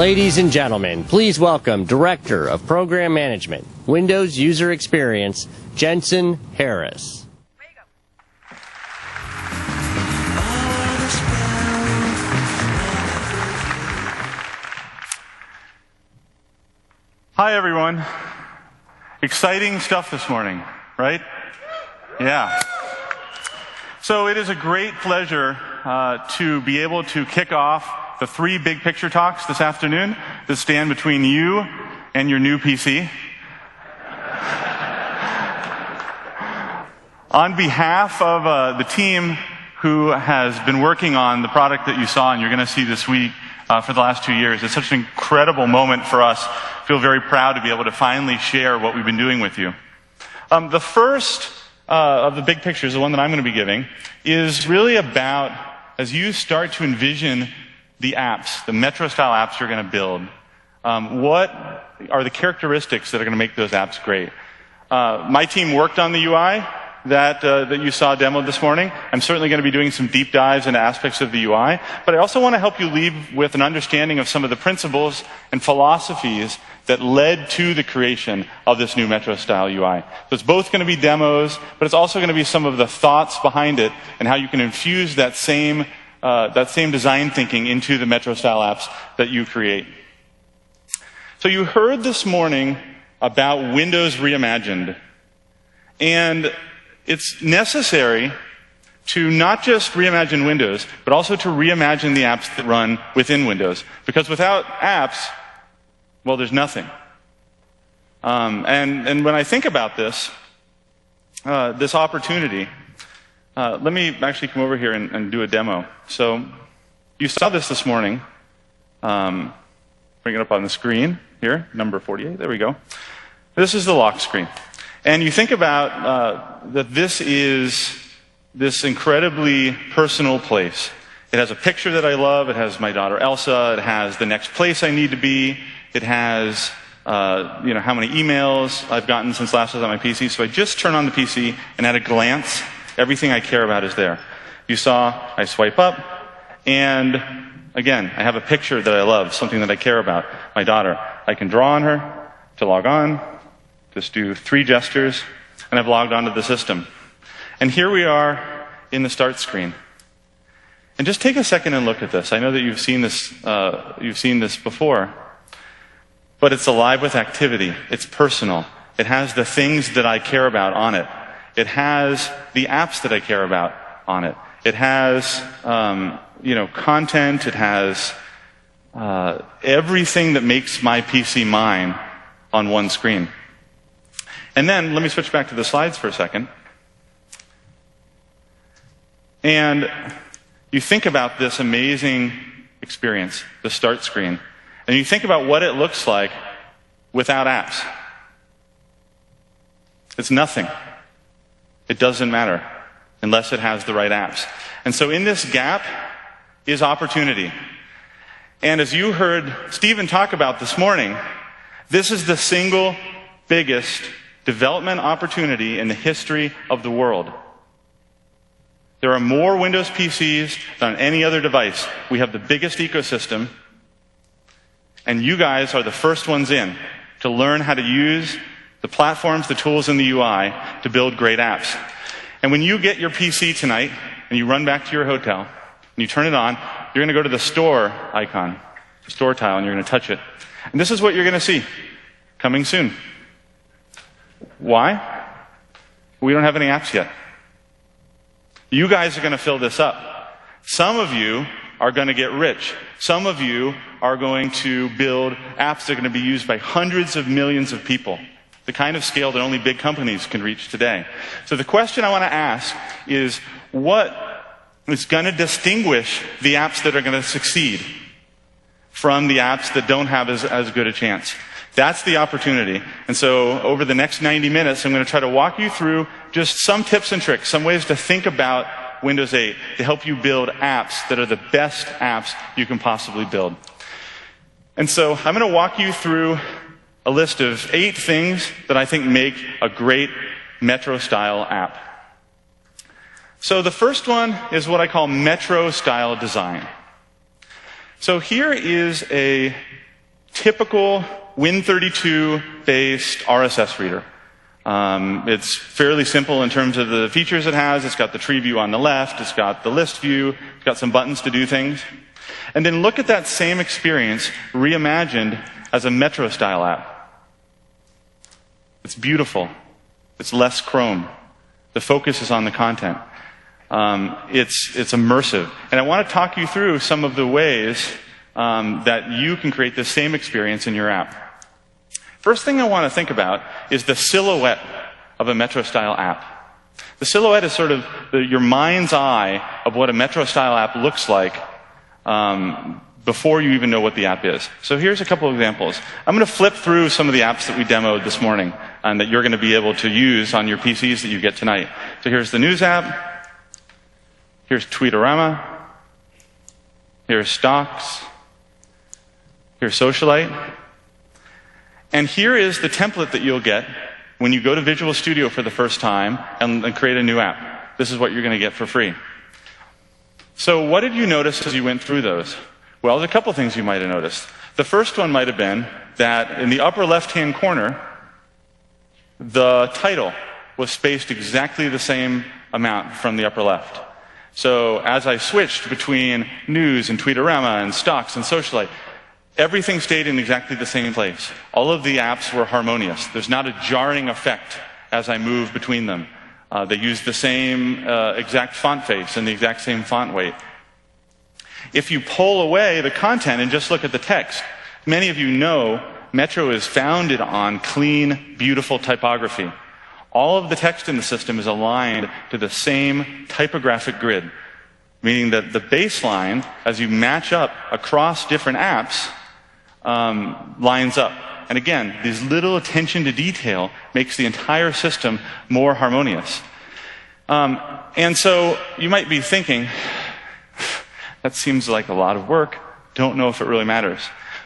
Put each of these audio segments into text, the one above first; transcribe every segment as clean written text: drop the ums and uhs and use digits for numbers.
Ladies and gentlemen, please welcome Director of Program Management, Windows User Experience, Jensen Harris. Hi, everyone. Exciting stuff this morning, right? Yeah. So it is a great pleasure to be able to kick off the 3 big picture talks this afternoon that stand between you and your new PC. On behalf of the team who has been working on the product that you saw and you're going to see this week for the last 2 years, it's such an incredible moment for us. I feel very proud to be able to finally share what we've been doing with you. The first of the big pictures, the one that I'm going to be giving, is really about as you start to envision the apps, the Metro-style apps you're going to build, what are the characteristics that are going to make those apps great? My team worked on the UI that you saw demoed this morning. I'm certainly going to be doing some deep dives into aspects of the UI, but I also want to help you leave with an understanding of some of the principles and philosophies that led to the creation of this new Metro-style UI. So it's both going to be demos, but it's also going to be some of the thoughts behind it and how you can infuse that same design thinking into the Metro-style apps that you create. So you heard this morning about Windows Reimagined. And it's necessary to not just reimagine Windows, but also to reimagine the apps that run within Windows. Because without apps, well, there's nothing. And when I think about this opportunity, let me actually come over here and do a demo. So you saw this morning. Bring it up on the screen here, number 48. There we go. This is the lock screen. And you think about that this is this incredibly personal place. It has a picture that I love. It has my daughter Elsa. It has the next place I need to be. It has how many emails I've gotten since last I was on my PC. So I just turn on the PC, and at a glance, everything I care about is there. You saw I swipe up, and again, I have a picture that I love, something that I care about, my daughter. I can draw on her to log on, just do 3 gestures, and I've logged onto the system. And here we are in the start screen. And just take a second and look at this. I know that you've seen this before, but it's alive with activity. It's personal. It has the things that I care about on it. It has the apps that I care about on it. It has, content. It has everything that makes my PC mine on one screen. And then, let me switch back to the slides for a second. And you think about this amazing experience, the start screen. And you think about what it looks like without apps. It's nothing. It doesn't matter unless it has the right apps. And so in this gap is opportunity. And as you heard Stephen talk about this morning, this is the single biggest development opportunity in the history of the world. There are more Windows PCs than on any other device. We have the biggest ecosystem, and you guys are the first ones in to learn how to use the platforms, the tools, and the UI to build great apps. And when you get your PC tonight, and you run back to your hotel, and you turn it on, you're going to go to the store icon, the store tile, and you're going to touch it. And this is what you're going to see coming soon. Why? We don't have any apps yet. You guys are going to fill this up. Some of you are going to get rich. Some of you are going to build apps that are going to be used by hundreds of millions of people, the kind of scale that only big companies can reach today. So the question I want to ask is, what is going to distinguish the apps that are going to succeed from the apps that don't have as good a chance? That's the opportunity. And so over the next 90 minutes, I'm going to try to walk you through just some tips and tricks, some ways to think about Windows 8 to help you build apps that are the best apps you can possibly build. And so I'm going to walk you through a list of 8 things that I think make a great Metro-style app. So the first one is what I call Metro-style design. So here is a typical Win32-based RSS reader. It's fairly simple in terms of the features it has. It's got the tree view on the left. It's got the list view. It's got some buttons to do things. And then look at that same experience reimagined as a Metro-style app. It's beautiful. It's less Chrome. The focus is on the content. It's immersive. And I want to talk you through some of the ways that you can create the same experience in your app. First thing I want to think about is the silhouette of a Metro-style app. The silhouette is sort of your mind's eye of what a Metro-style app looks like before you even know what the app is. So here's a couple of examples. I'm going to flip through some of the apps that we demoed this morning and that you're going to be able to use on your PCs that you get tonight. So here's the News app. Here's Tweetorama. Here's Stocks. Here's Socialite. And here is the template that you'll get when you go to Visual Studio for the first time and create a new app. This is what you're going to get for free. So what did you notice as you went through those? Well, there's a couple things you might have noticed. The first one might have been that in the upper left-hand corner, the title was spaced exactly the same amount from the upper left. So as I switched between News and Tweetorama and Stocks and Socialite, everything stayed in exactly the same place. All of the apps were harmonious. There's not a jarring effect as I move between them. They use the same exact font face and the exact same font weight. If you pull away the content and just look at the text, many of you know Metro is founded on clean, beautiful typography. All of the text in the system is aligned to the same typographic grid, meaning that the baseline, as you match up across different apps, lines up. And again, this little attention to detail makes the entire system more harmonious. And so you might be thinking, that seems like a lot of work. Don't know if it really matters.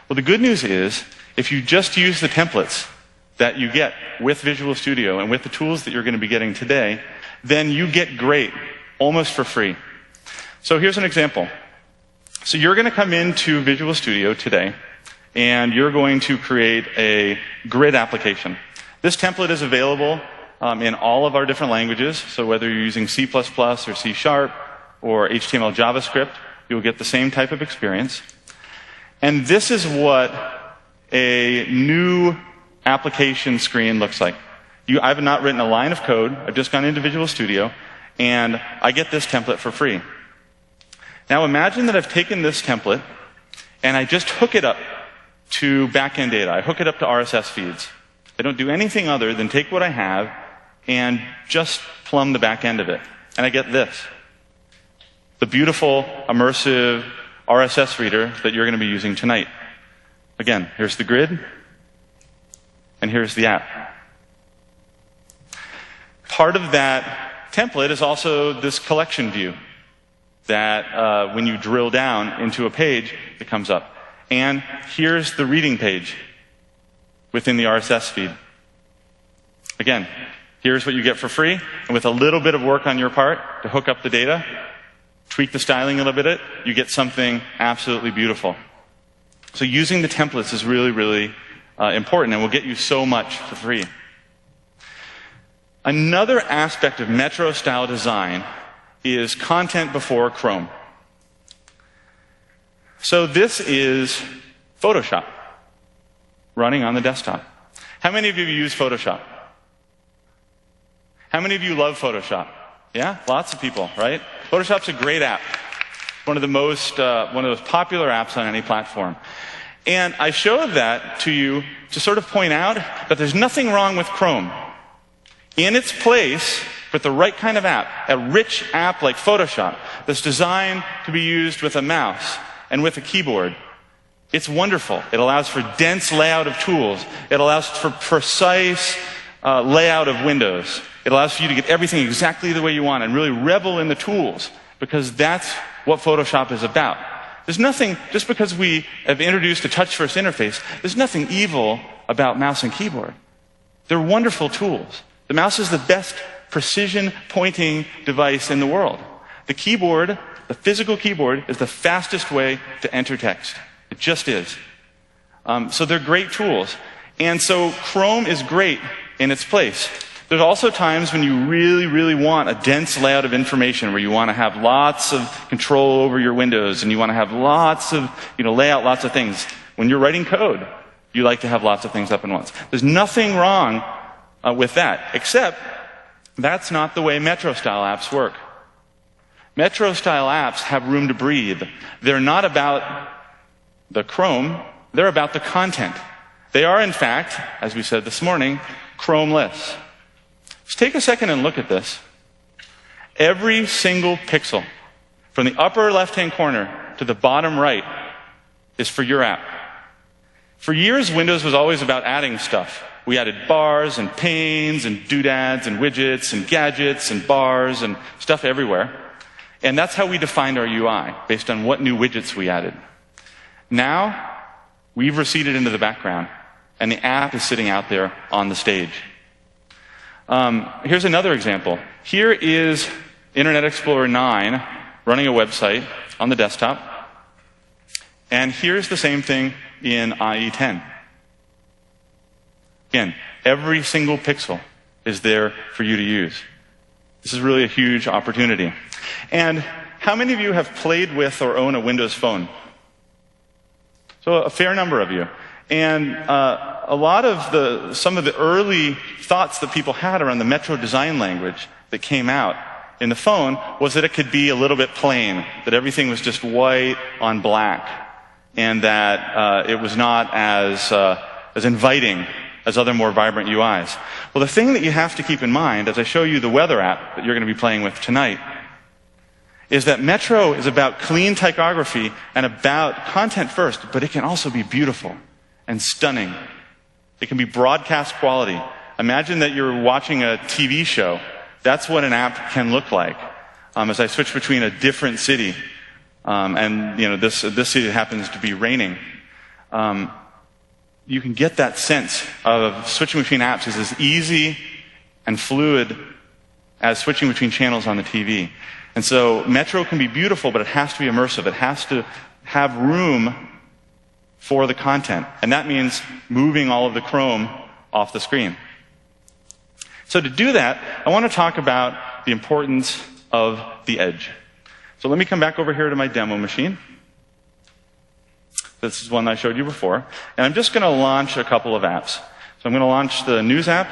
Well, the good news is, if you just use the templates that you get with Visual Studio and with the tools that you're going to be getting today, then you get great, almost for free. So here's an example. So you're going to come into Visual Studio today, and you're going to create a grid application. This template is available in all of our different languages. So whether you're using C++ or C# or HTML, JavaScript, you'll get the same type of experience. And this is what a new application screen looks like. I have not written a line of code. I've just gone into Visual Studio, and I get this template for free. Now imagine that I've taken this template, and I just hook it up to backend data. I hook it up to RSS feeds. I don't do anything other than take what I have and just plumb the back end of it. And I get this. The beautiful, immersive RSS reader that you're going to be using tonight. Again, here's the grid, and here's the app. Part of that template is also this collection view that when you drill down into a page, it comes up. And here's the reading page within the RSS feed. Again, here's what you get for free, and with a little bit of work on your part to hook up the data, tweak the styling a little bit, you get something absolutely beautiful. So using the templates is really, really important, and will get you so much for free. Another aspect of Metro-style design is content before Chrome. So this is Photoshop running on the desktop. How many of you use Photoshop? How many of you love Photoshop? Yeah, lots of people, right? Photoshop's a great app. One of the most popular apps on any platform. And I showed that to you to sort of point out that there's nothing wrong with Chrome. In its place, with the right kind of app, a rich app like Photoshop that's designed to be used with a mouse and with a keyboard, it's wonderful. It allows for dense layout of tools. It allows for precise layout of windows. It allows for you to get everything exactly the way you want and really revel in the tools, because that's what Photoshop is about. There's nothing, just because we have introduced a touch-first interface, there's nothing evil about mouse and keyboard. They're wonderful tools. The mouse is the best precision pointing device in the world. The keyboard, the physical keyboard, is the fastest way to enter text. It just is. So they're great tools. And so Chrome is great in its place. There's also times when you really, really want a dense layout of information where you want to have lots of control over your windows and you want to have lots of, lay out lots of things. When you're writing code, you like to have lots of things up at once. There's nothing wrong with that, except that's not the way Metro-style apps work. Metro-style apps have room to breathe. They're not about the Chrome, they're about the content. They are, in fact, as we said this morning, Chromeless. Just take a second and look at this. Every single pixel, from the upper left-hand corner to the bottom right, is for your app. For years, Windows was always about adding stuff. We added bars and panes and doodads and widgets and gadgets and bars and stuff everywhere. And that's how we defined our UI, based on what new widgets we added. Now, we've receded into the background, and the app is sitting out there on the stage. Here's another example. Here is Internet Explorer 9 running a website on the desktop. And here's the same thing in IE 10. Again, every single pixel is there for you to use. This is really a huge opportunity. And how many of you have played with or own a Windows phone? So a fair number of you. And a lot of some of the early thoughts that people had around the Metro design language that came out in the phone was that it could be a little bit plain, that everything was just white on black, and that it was not as inviting as other more vibrant UIs. Well, the thing that you have to keep in mind, as I show you the weather app that you're going to be playing with tonight, is that Metro is about clean typography and about content first, but it can also be beautiful and stunning. It can be broadcast quality. Imagine that you're watching a TV show. That's what an app can look like. As I switch between a different city, and this city happens to be raining, you can get that sense of switching between apps is as easy and fluid as switching between channels on the TV. And so Metro can be beautiful, but it has to be immersive. It has to have room for the content. And that means moving all of the Chrome off the screen. So to do that, I want to talk about the importance of the edge. So let me come back over here to my demo machine. This is one I showed you before. And I'm just going to launch a couple of apps. So I'm going to launch the news app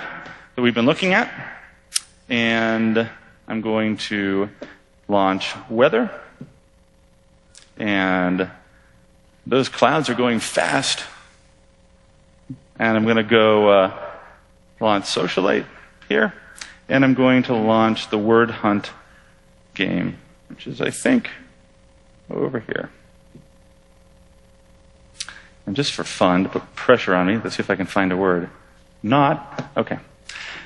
that we've been looking at. And I'm going to launch weather. And those clouds are going fast. And I'm going to go launch Socialite here. And I'm going to launch the word hunt game, which is, I think, over here. And just for fun, to put pressure on me, let's see if I can find a word. Not. Okay.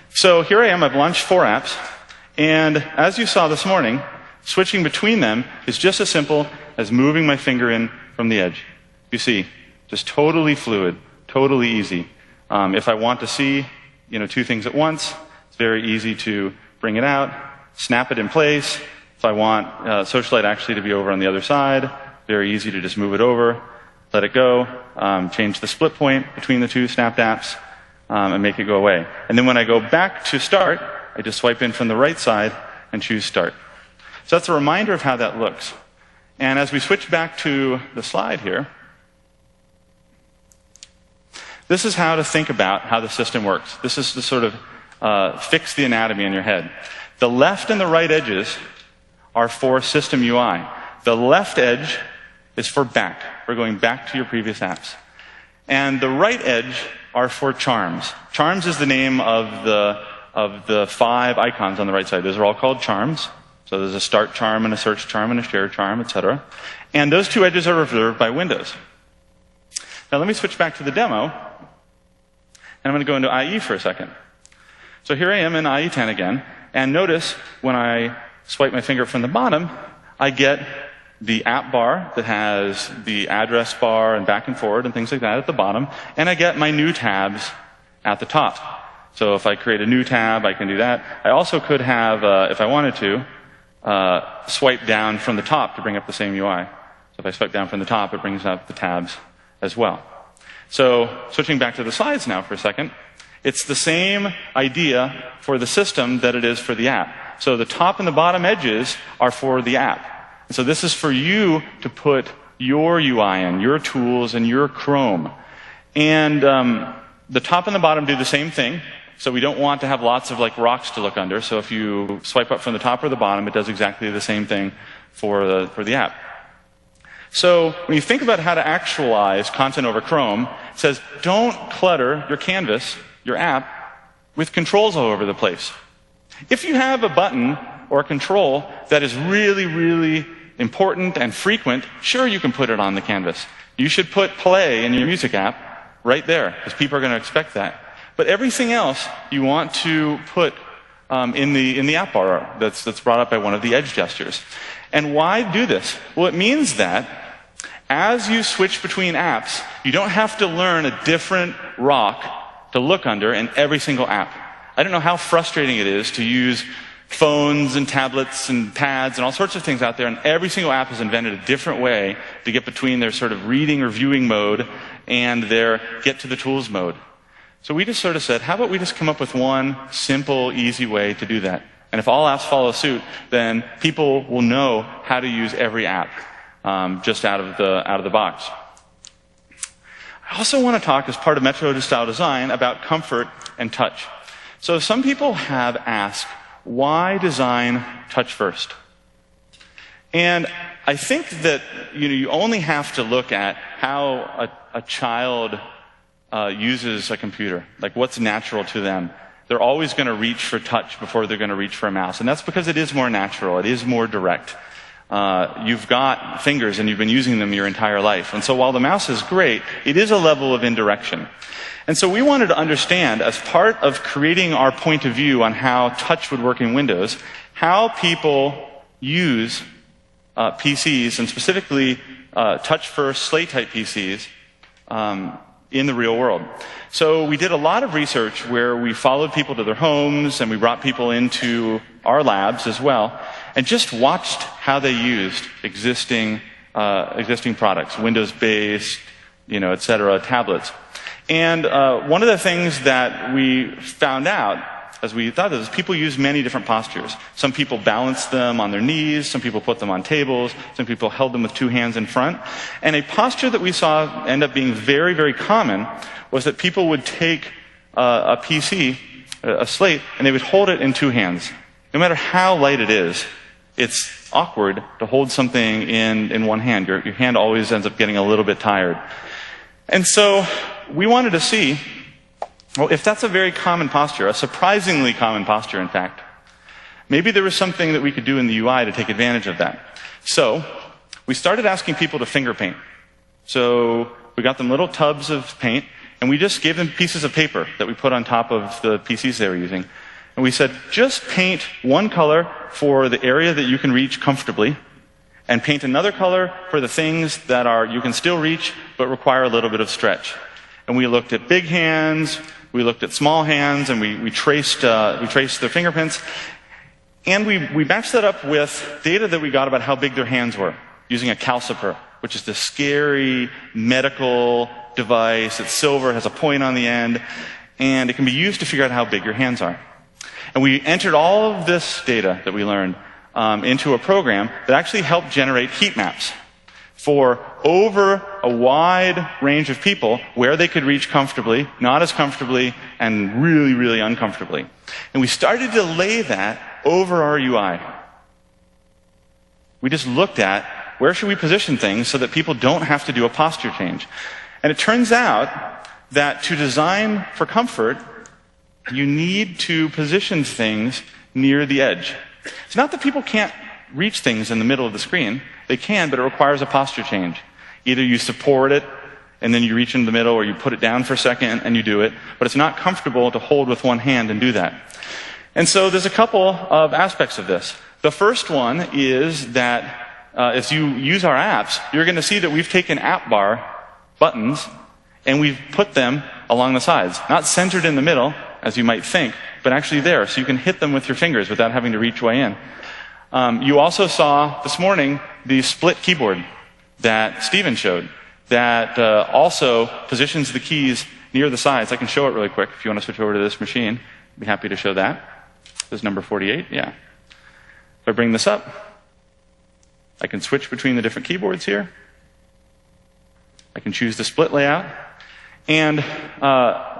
So here I am. I've launched 4 apps. And as you saw this morning, switching between them is just as simple as moving my finger in from the edge. You see, just totally fluid, totally easy. If I want to see, 2 things at once, it's very easy to bring it out, snap it in place. If I want Socialite actually to be over on the other side, very easy to just move it over, let it go, change the split point between the 2 snapped apps, and make it go away. And then when I go back to start, I just swipe in from the right side and choose start. So that's a reminder of how that looks. And as we switch back to the slide here, this is how to think about how the system works. This is to sort of fix the anatomy in your head. The left and the right edges are for system UI. The left edge is for back. We're going back to your previous apps. And the right edge are for charms. Charms is the name of the 5 icons on the right side. Those are all called charms. So there's a start charm and a search charm and a share charm, etc. And those 2 edges are reserved by Windows. Now let me switch back to the demo. And I'm going to go into IE for a second. So here I am in IE 10 again. And notice when I swipe my finger from the bottom, I get the app bar that has the address bar and back and forward and things like that at the bottom. And I get my new tabs at the top. So if I create a new tab, I can do that. I also could have, if I wanted to, swipe down from the top to bring up the same UI. So if I swipe down from the top, it brings up the tabs as well. So switching back to the slides now for a second, it's the same idea for the system that it is for the app. So the top and the bottom edges are for the app. And so this is for you to put your UI in, your tools, and your Chrome. And the top and the bottom do the same thing. So we don't want to have lots of like rocks to look under. So if you swipe up from the top or the bottom, it does exactly the same thing for the app. So when you think about how to actualize content over Chrome, it says don't clutter your canvas, your app, with controls all over the place. If you have a button or a control that is really, really important and frequent, sure, you can put it on the canvas. You should put play in your music app right there, because people are going to expect that. But everything else you want to put in the app bar that's brought up by one of the edge gestures. And why do this? Well, it means that as you switch between apps, you don't have to learn a different rock to look under in every single app. I don't know how frustrating it is to use phones and tablets and pads and all sorts of things out there, and every single app has invented a different way to get between their sort of reading or viewing mode and their get to the tools mode. So we just sort of said, how about we just come up with one simple, easy way to do that? And if all apps follow suit, then people will know how to use every app just out of the box. I also want to talk, as part of Metro Style Design, about comfort and touch. So some people have asked, why design touch first? And I think that you only have to look at how a child uses a computer, like what's natural to them. They're always going to reach for touch before they're going to reach for a mouse. And that's because it is more natural. It is more direct. You've got fingers and you've been using them your entire life. And so while the mouse is great, it is a level of indirection. And so we wanted to understand, as part of creating our point of view on how touch would work in Windows, how people use PCs, and specifically touch-first slate-type PCs, in the real world. So we did a lot of research where we followed people to their homes and we brought people into our labs as well and just watched how they used existing products, Windows-based, et cetera, tablets. And one of the things that we found out as we thought of this, people use many different postures. Some people balance them on their knees, some people put them on tables, some people held them with two hands in front. And a posture that we saw end up being very, very common was that people would take a PC, a slate, and they would hold it in two hands. No matter how light it is, it's awkward to hold something in one hand. Your hand always ends up getting a little bit tired. And so we wanted to see, well, if that's a very common posture, a surprisingly common posture, in fact, maybe there was something that we could do in the UI to take advantage of that. So we started asking people to finger paint. So we got them little tubs of paint, and we just gave them pieces of paper that we put on top of the PCs they were using. And we said, just paint one color for the area that you can reach comfortably, and paint another color for the things that you can still reach, but require a little bit of stretch. And we looked at big hands, we looked at small hands, and we traced their fingerprints. And we matched that up with data that we got about how big their hands were, using a calciper, which is this scary medical device. It's silver, has a point on the end, and it can be used to figure out how big your hands are. And we entered all of this data that we learned into a program that actually helped generate heat maps for over a wide range of people where they could reach comfortably, not as comfortably, and really, really uncomfortably. And we started to lay that over our UI. We just looked at where should we position things so that people don't have to do a posture change. And it turns out that to design for comfort, you need to position things near the edge. It's not that people can't reach things in the middle of the screen. They can, but it requires a posture change. Either you support it, and then you reach into the middle, or you put it down for a second, and you do it. But it's not comfortable to hold with one hand and do that. And so there's a couple of aspects of this. The first one is that as you use our apps, you're going to see that we've taken app bar buttons, and we've put them along the sides. Not centered in the middle, as you might think, but actually there, so you can hit them with your fingers without having to reach way in. You also saw this morning the split keyboard that Stephen showed. that also positions the keys near the sides. I can show it really quick if you want to switch over to this machine. I'd be happy to show that. This is number 48, yeah. If I bring this up, I can switch between the different keyboards here. I can choose the split layout. And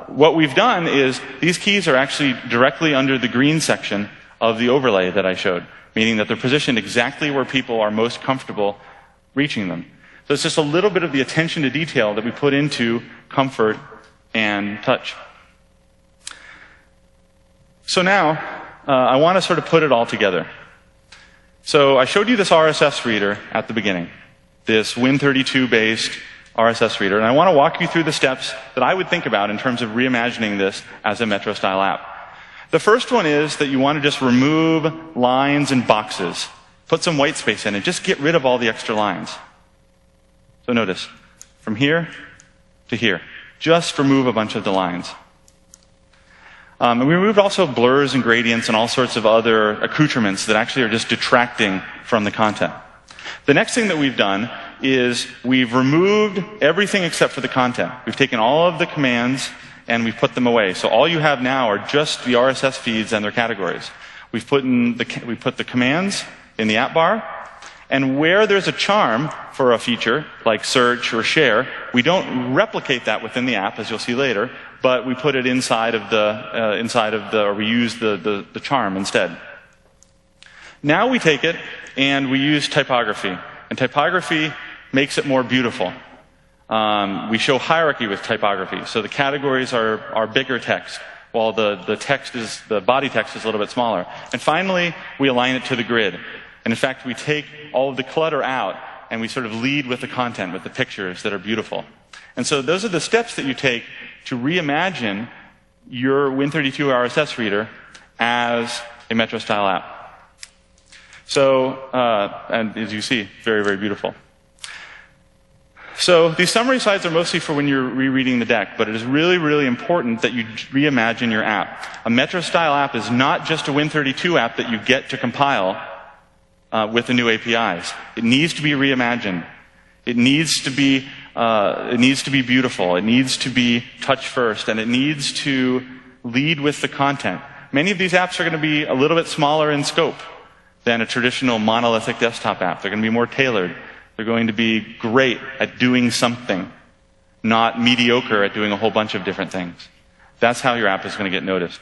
what we've done is these keys are actually directly under the green section of the overlay that I showed, meaning that they're positioned exactly where people are most comfortable reaching them. So it's just a little bit of the attention to detail that we put into comfort and touch. So now, I want to sort of put it all together. So I showed you this RSS reader at the beginning, this Win32-based RSS reader, and I want to walk you through the steps that I would think about in terms of reimagining this as a Metro-style app. The first one is that you want to just remove lines and boxes. Put some white space in and just get rid of all the extra lines. So notice, from here to here, just remove a bunch of the lines. And we removed also blurs and gradients and all sorts of other accoutrements that actually are just detracting from the content. The next thing that we've done is we've removed everything except for the content. We've taken all of the commands and we've put them away. So all you have now are just the RSS feeds and their categories. We put the commands in the app bar, and where there's a charm for a feature, like search or share, we don't replicate that within the app, as you'll see later, but we put it inside of or we use the charm instead. Now we take it and we use typography. And typography makes it more beautiful. We show hierarchy with typography. So the categories are bigger text, while the body text is a little bit smaller. And finally, we align it to the grid. And in fact, we take all of the clutter out and we sort of lead with the content, with the pictures that are beautiful. And so those are the steps that you take to reimagine your Win32 RSS reader as a Metro-style app. So, and as you see, very, very beautiful. So these summary slides are mostly for when you're rereading the deck, but it is really, really important that you reimagine your app. A Metro-style app is not just a Win32 app that you get to compile with the new APIs. It needs to be reimagined. It needs to be beautiful. It needs to be touch first, and it needs to lead with the content. Many of these apps are going to be a little bit smaller in scope than a traditional monolithic desktop app. They're going to be more tailored. They're going to be great at doing something, not mediocre at doing a whole bunch of different things. That's how your app is going to get noticed.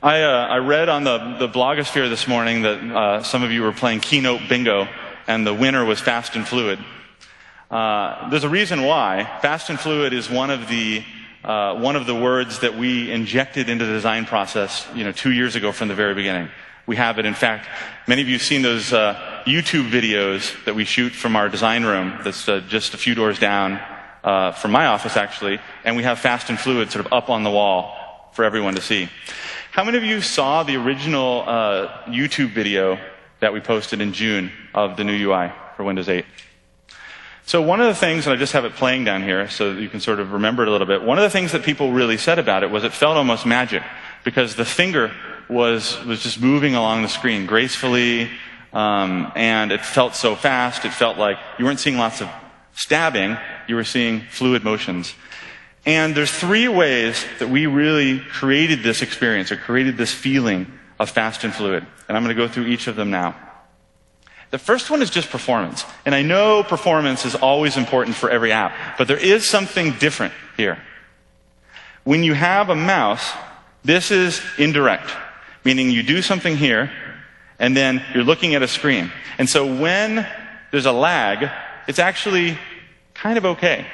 I read on the blogosphere this morning that some of you were playing Keynote Bingo, and the winner was Fast and Fluid. There's a reason why. Fast and Fluid is one of the words that we injected into the design process, 2 years ago from the very beginning. We have it. In fact, many of you have seen those YouTube videos that we shoot from our design room that's just a few doors down from my office, actually, and we have Fast and Fluid sort of up on the wall for everyone to see. How many of you saw the original YouTube video that we posted in June of the new UI for Windows 8? So one of the things, and I just have it playing down here so that you can sort of remember it a little bit, one of the things that people really said about it was it felt almost magic, because the finger was just moving along the screen gracefully, and it felt so fast. It felt like you weren't seeing lots of stabbing, you were seeing fluid motions. And there's 3 ways that we really created this experience, or created this feeling of fast and fluid. And I'm going to go through each of them now. The first one is just performance. And I know performance is always important for every app, but there is something different here. When you have a mouse, this is indirect, meaning you do something here, and then you're looking at a screen. And so when there's a lag, it's actually kind of okay.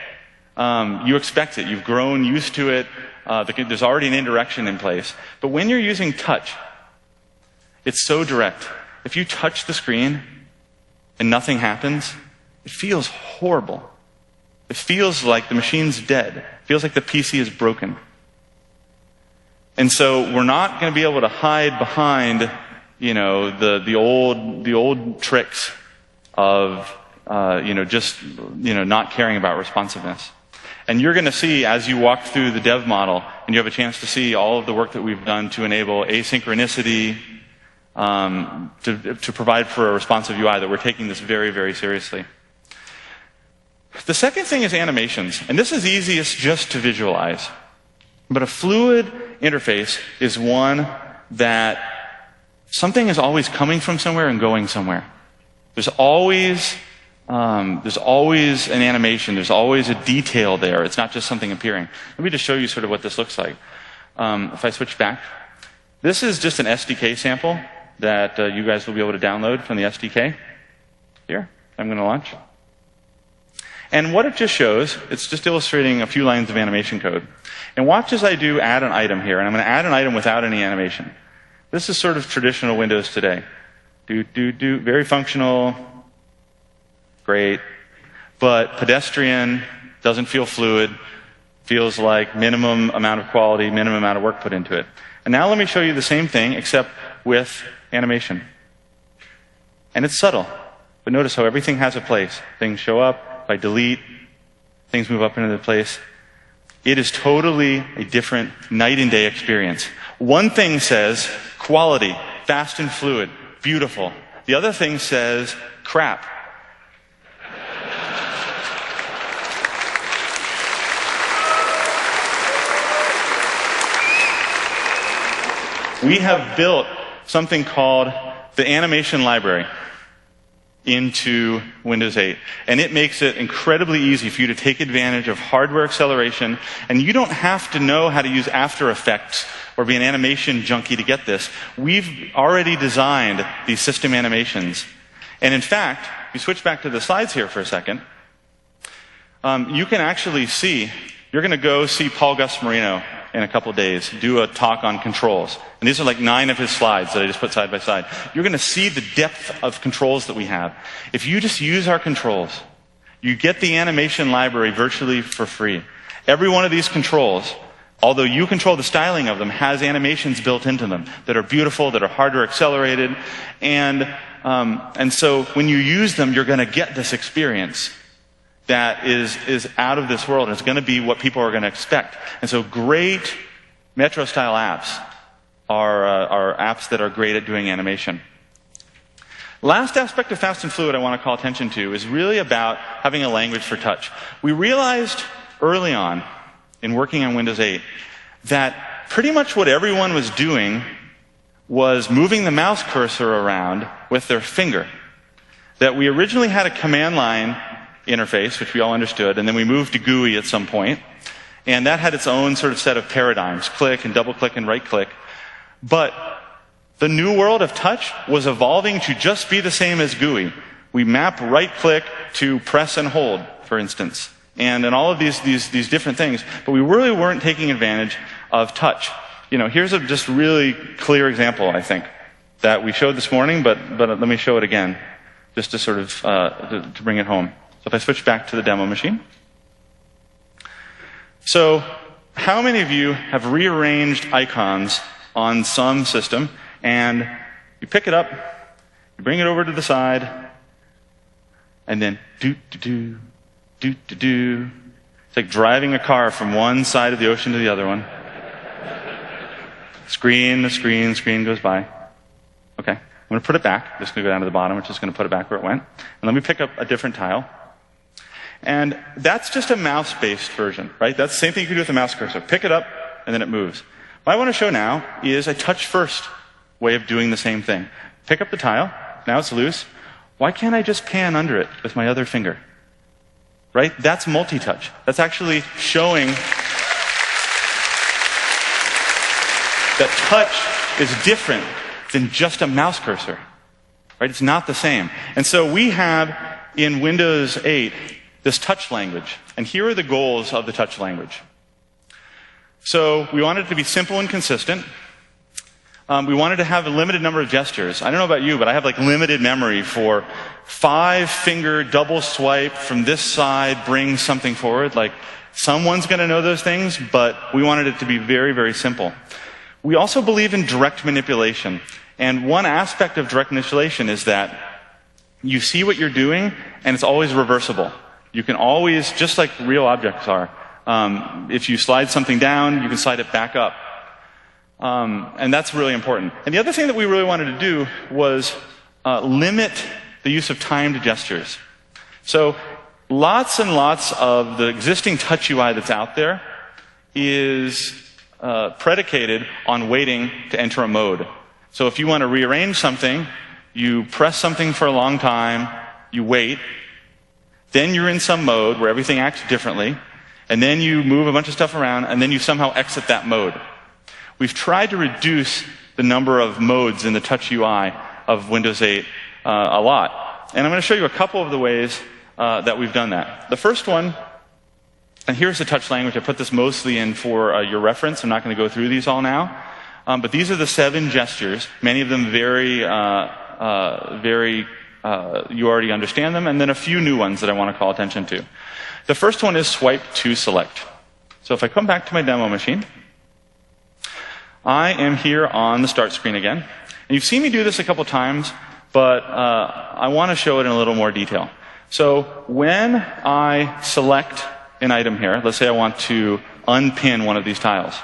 You expect it. You've grown used to it. There's already an indirection in place. But when you're using touch, it's so direct. If you touch the screen and nothing happens, it feels horrible. It feels like the machine's dead. It feels like the PC is broken. And so we're not going to be able to hide behind, the old tricks of, not caring about responsiveness. And you're going to see, as you walk through the dev model, and you have a chance to see all of the work that we've done to enable asynchronicity, to provide for a responsive UI, that we're taking this very, very seriously. The second thing is animations, and this is easiest just to visualize. But a fluid interface is one that something is always coming from somewhere and going somewhere. There's always an animation. There's always a detail there. It's not just something appearing. Let me just show you sort of what this looks like. If I switch back, this is just an SDK sample that you guys will be able to download from the SDK. Here, I'm going to launch. And what it just shows, it's just illustrating a few lines of animation code. And watch as I do add an item here. And I'm going to add an item without any animation. This is sort of traditional Windows today. Very functional. Great. But pedestrian, doesn't feel fluid, feels like minimum amount of quality, minimum amount of work put into it. And now let me show you the same thing, except with animation. And it's subtle. But notice how everything has a place. Things show up. If I delete, things move up into their place. It is totally a different night and day experience. One thing says quality, fast and fluid, beautiful. The other thing says crap. We have built something called the animation library into Windows 8. And it makes it incredibly easy for you to take advantage of hardware acceleration. And you don't have to know how to use After Effects or be an animation junkie to get this. We've already designed these system animations. And in fact, if you switch back to the slides here for a second, you can actually see, you're going to go see Paul Gus Marino in a couple days, do a talk on controls. And these are like 9 of his slides that I just put side by side. You're going to see the depth of controls that we have. If you just use our controls, you get the animation library virtually for free. Every one of these controls, although you control the styling of them, has animations built into them that are beautiful, that are hardware accelerated. And so when you use them, you're going to get this experience that is out of this world, and it's going to be what people are going to expect. And so great Metro-style apps are apps that are great at doing animation. Last aspect of fast and fluid I want to call attention to is really about having a language for touch. We realized early on in working on Windows 8 that pretty much what everyone was doing was moving the mouse cursor around with their finger. That we originally had a command line interface, which we all understood, and then we moved to GUI at some point, and that had its own sort of set of paradigms, click and double click and right click. But the new world of touch was evolving to just be the same as GUI. We map right click to press and hold, for instance, and all of these different things, but we really weren't taking advantage of touch. Here's a just really clear example, I think, that we showed this morning, but let me show it again, just to sort of to bring it home. So if I switch back to the demo machine. So how many of you have rearranged icons on some system, and you pick it up, you bring it over to the side, and then do-do-do, do-do-do. It's like driving a car from one side of the ocean to the other one. Screen goes by. Okay, I'm going to put it back. I'm just going to go down to the bottom. We're just going to put it back where it went. And let me pick up a different tile. And that's just a mouse-based version, right? That's the same thing you can do with a mouse cursor. Pick it up, and then it moves. What I want to show now is a touch-first way of doing the same thing. Pick up the tile. Now it's loose. Why can't I just pan under it with my other finger? Right? That's multi-touch. That's actually showing that touch is different than just a mouse cursor. Right? It's not the same. And so we have in Windows 8 this touch language. And here are the goals of the touch language. So we wanted it to be simple and consistent. We wanted to have a limited number of gestures. I don't know about you, but I have like limited memory for 5-finger double swipe from this side, bring something forward. Like someone's going to know those things, but we wanted it to be very, very simple. We also believe in direct manipulation. And one aspect of direct manipulation is that you see what you're doing, and it's always reversible. You can always, just like real objects are, if you slide something down, you can slide it back up. And that's really important. And the other thing that we really wanted to do was limit the use of timed gestures. So lots and lots of the existing touch UI that's out there is predicated on waiting to enter a mode. So if you want to rearrange something, you press something for a long time, you wait, then you're in some mode where everything acts differently, and then you move a bunch of stuff around, and then you somehow exit that mode. We've tried to reduce the number of modes in the touch UI of Windows 8 a lot. And I'm going to show you a couple of the ways that we've done that. The first one, and here's the touch language. I put this mostly in for your reference. I'm not going to go through these all now. But these are the 7 gestures, many of them very, you already understand them, and then a few new ones that I want to call attention to. The first one is swipe to select. So if I come back to my demo machine, I am here on the start screen again. And you've seen me do this a couple times, but I want to show it in a little more detail. So when I select an item here, let's say I want to unpin one of these tiles.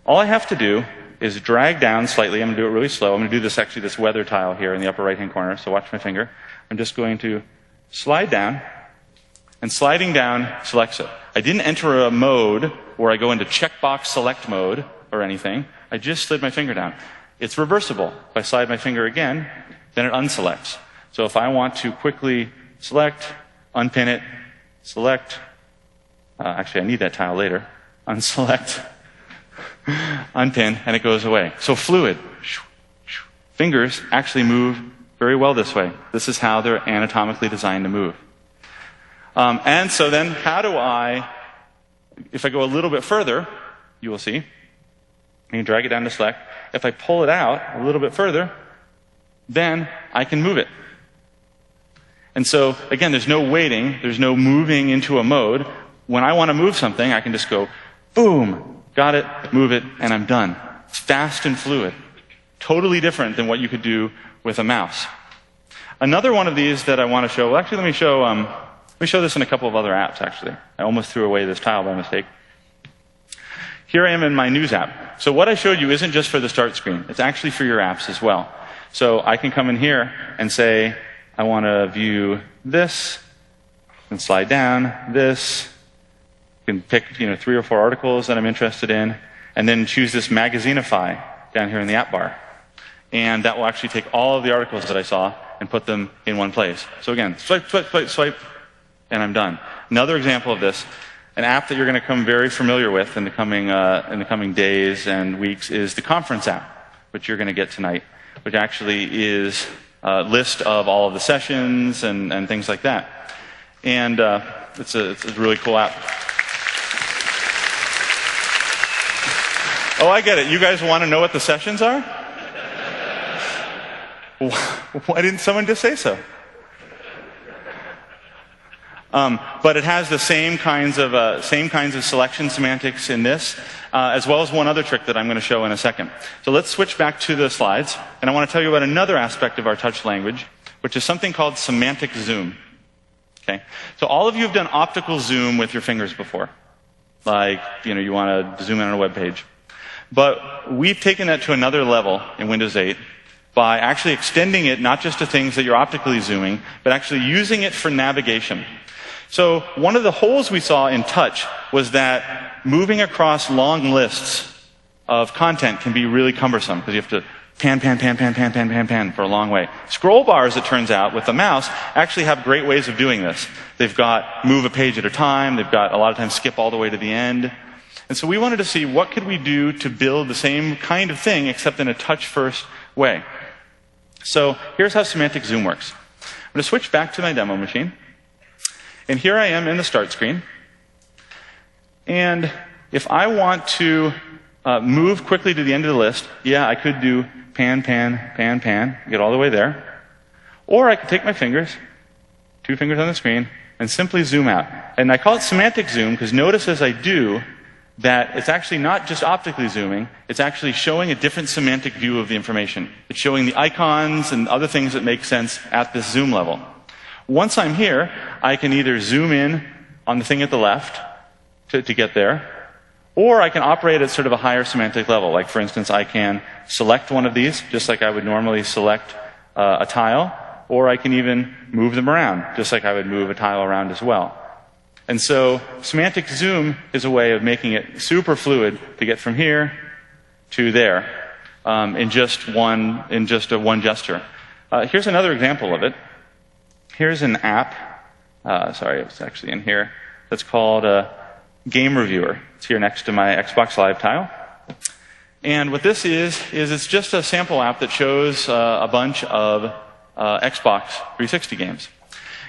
All I have to do is drag down slightly. I'm going to do it really slow. I'm going to do this weather tile here in the upper right-hand corner, so watch my finger. I'm just going to slide down, and sliding down selects it. I didn't enter a mode where I go into checkbox select mode or anything. I just slid my finger down. It's reversible. If I slide my finger again, then it unselects. So if I want to quickly select, unpin it, select, actually I need that tile later, unselect, unpin, and it goes away. So fluid. Fingers actually move very well this way. This is how they're anatomically designed to move. And so then how do I, if I go a little bit further, you will see, you can drag it down to select. If I pull it out a little bit further, then I can move it. And so, again, there's no waiting, there's no moving into a mode. When I want to move something, I can just go, boom, got it, move it, and I'm done. It's fast and fluid. Totally different than what you could do with a mouse. Another one of these that I want to show, well, actually, let me show this in a couple of other apps, actually. I almost threw away this tile by mistake. Here I am in my News app. So what I showed you isn't just for the start screen. It's actually for your apps as well. So I can come in here and say, I want to view this, and slide down this. You can pick 3 or 4 articles that I'm interested in, and then choose this Magazineify down here in the app bar. And that will actually take all of the articles that I saw and put them in one place. So again, swipe, swipe, swipe, swipe, and I'm done. Another example of this, an app that you're going to become very familiar with in the coming days and weeks is the Conference app, which you're going to get tonight, which actually is a list of all of the sessions and things like that. And it's a really cool app. Oh, I get it. You guys want to know what the sessions are? Why didn't someone just say so? But it has the same kinds of selection semantics in this, as well as one other trick that I'm going to show in a second. So let's switch back to the slides, and I want to tell you about another aspect of our touch language, which is something called semantic zoom. Okay? So all of you have done optical zoom with your fingers before. Like, you want to zoom in on a web page. But we've taken that to another level in Windows 8 by actually extending it not just to things that you're optically zooming, but actually using it for navigation. So one of the holes we saw in touch was that moving across long lists of content can be really cumbersome because you have to pan for a long way. Scroll bars, it turns out, with the mouse actually have great ways of doing this. They've got move a page at a time. They've got a lot of times skip all the way to the end. And so we wanted to see what could we do to build the same kind of thing except in a touch-first way. So here's how semantic zoom works. I'm going to switch back to my demo machine. And here I am in the start screen. And if I want to move quickly to the end of the list, yeah, I could do pan, get all the way there. Or I could take my fingers, 2 fingers on the screen, and simply zoom out. And I call it semantic zoom because notice as I do that it's actually not just optically zooming, it's actually showing a different semantic view of the information. It's showing the icons and other things that make sense at this zoom level. Once I'm here, I can either zoom in on the thing at the left to get there, or I can operate at sort of a higher semantic level. Like, for instance, I can select one of these, just like I would normally select a tile, or I can even move them around, just like I would move a tile around as well. And so semantic zoom is a way of making it super fluid to get from here to there in just one gesture. Here's another example of it. Here's an app. Sorry, it's actually in here. That's called Game Reviewer. It's here next to my Xbox Live tile. And what this is it's just a sample app that shows a bunch of Xbox 360 games.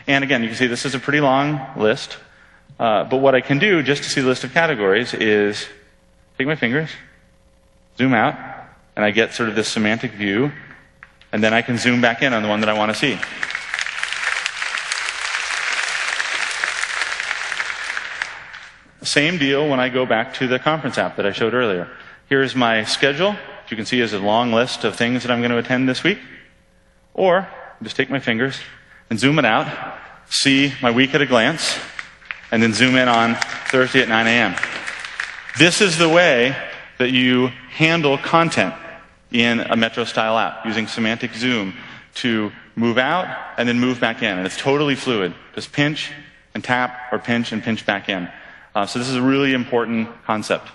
And again, you can see this is a pretty long list. But what I can do, just to see the list of categories, is take my fingers, zoom out, and I get sort of this semantic view, and then I can zoom back in on the one that I want to see. Same deal when I go back to the conference app that I showed earlier. Here's my schedule, which you can see is a long list of things that I'm going to attend this week. Or, just take my fingers and zoom it out, see my week at a glance, and then zoom in on Thursday at 9 a.m. This is the way that you handle content in a Metro-style app, using semantic zoom to move out and then move back in. And it's totally fluid. Just pinch and tap, or pinch and pinch back in. So this is a really important concept.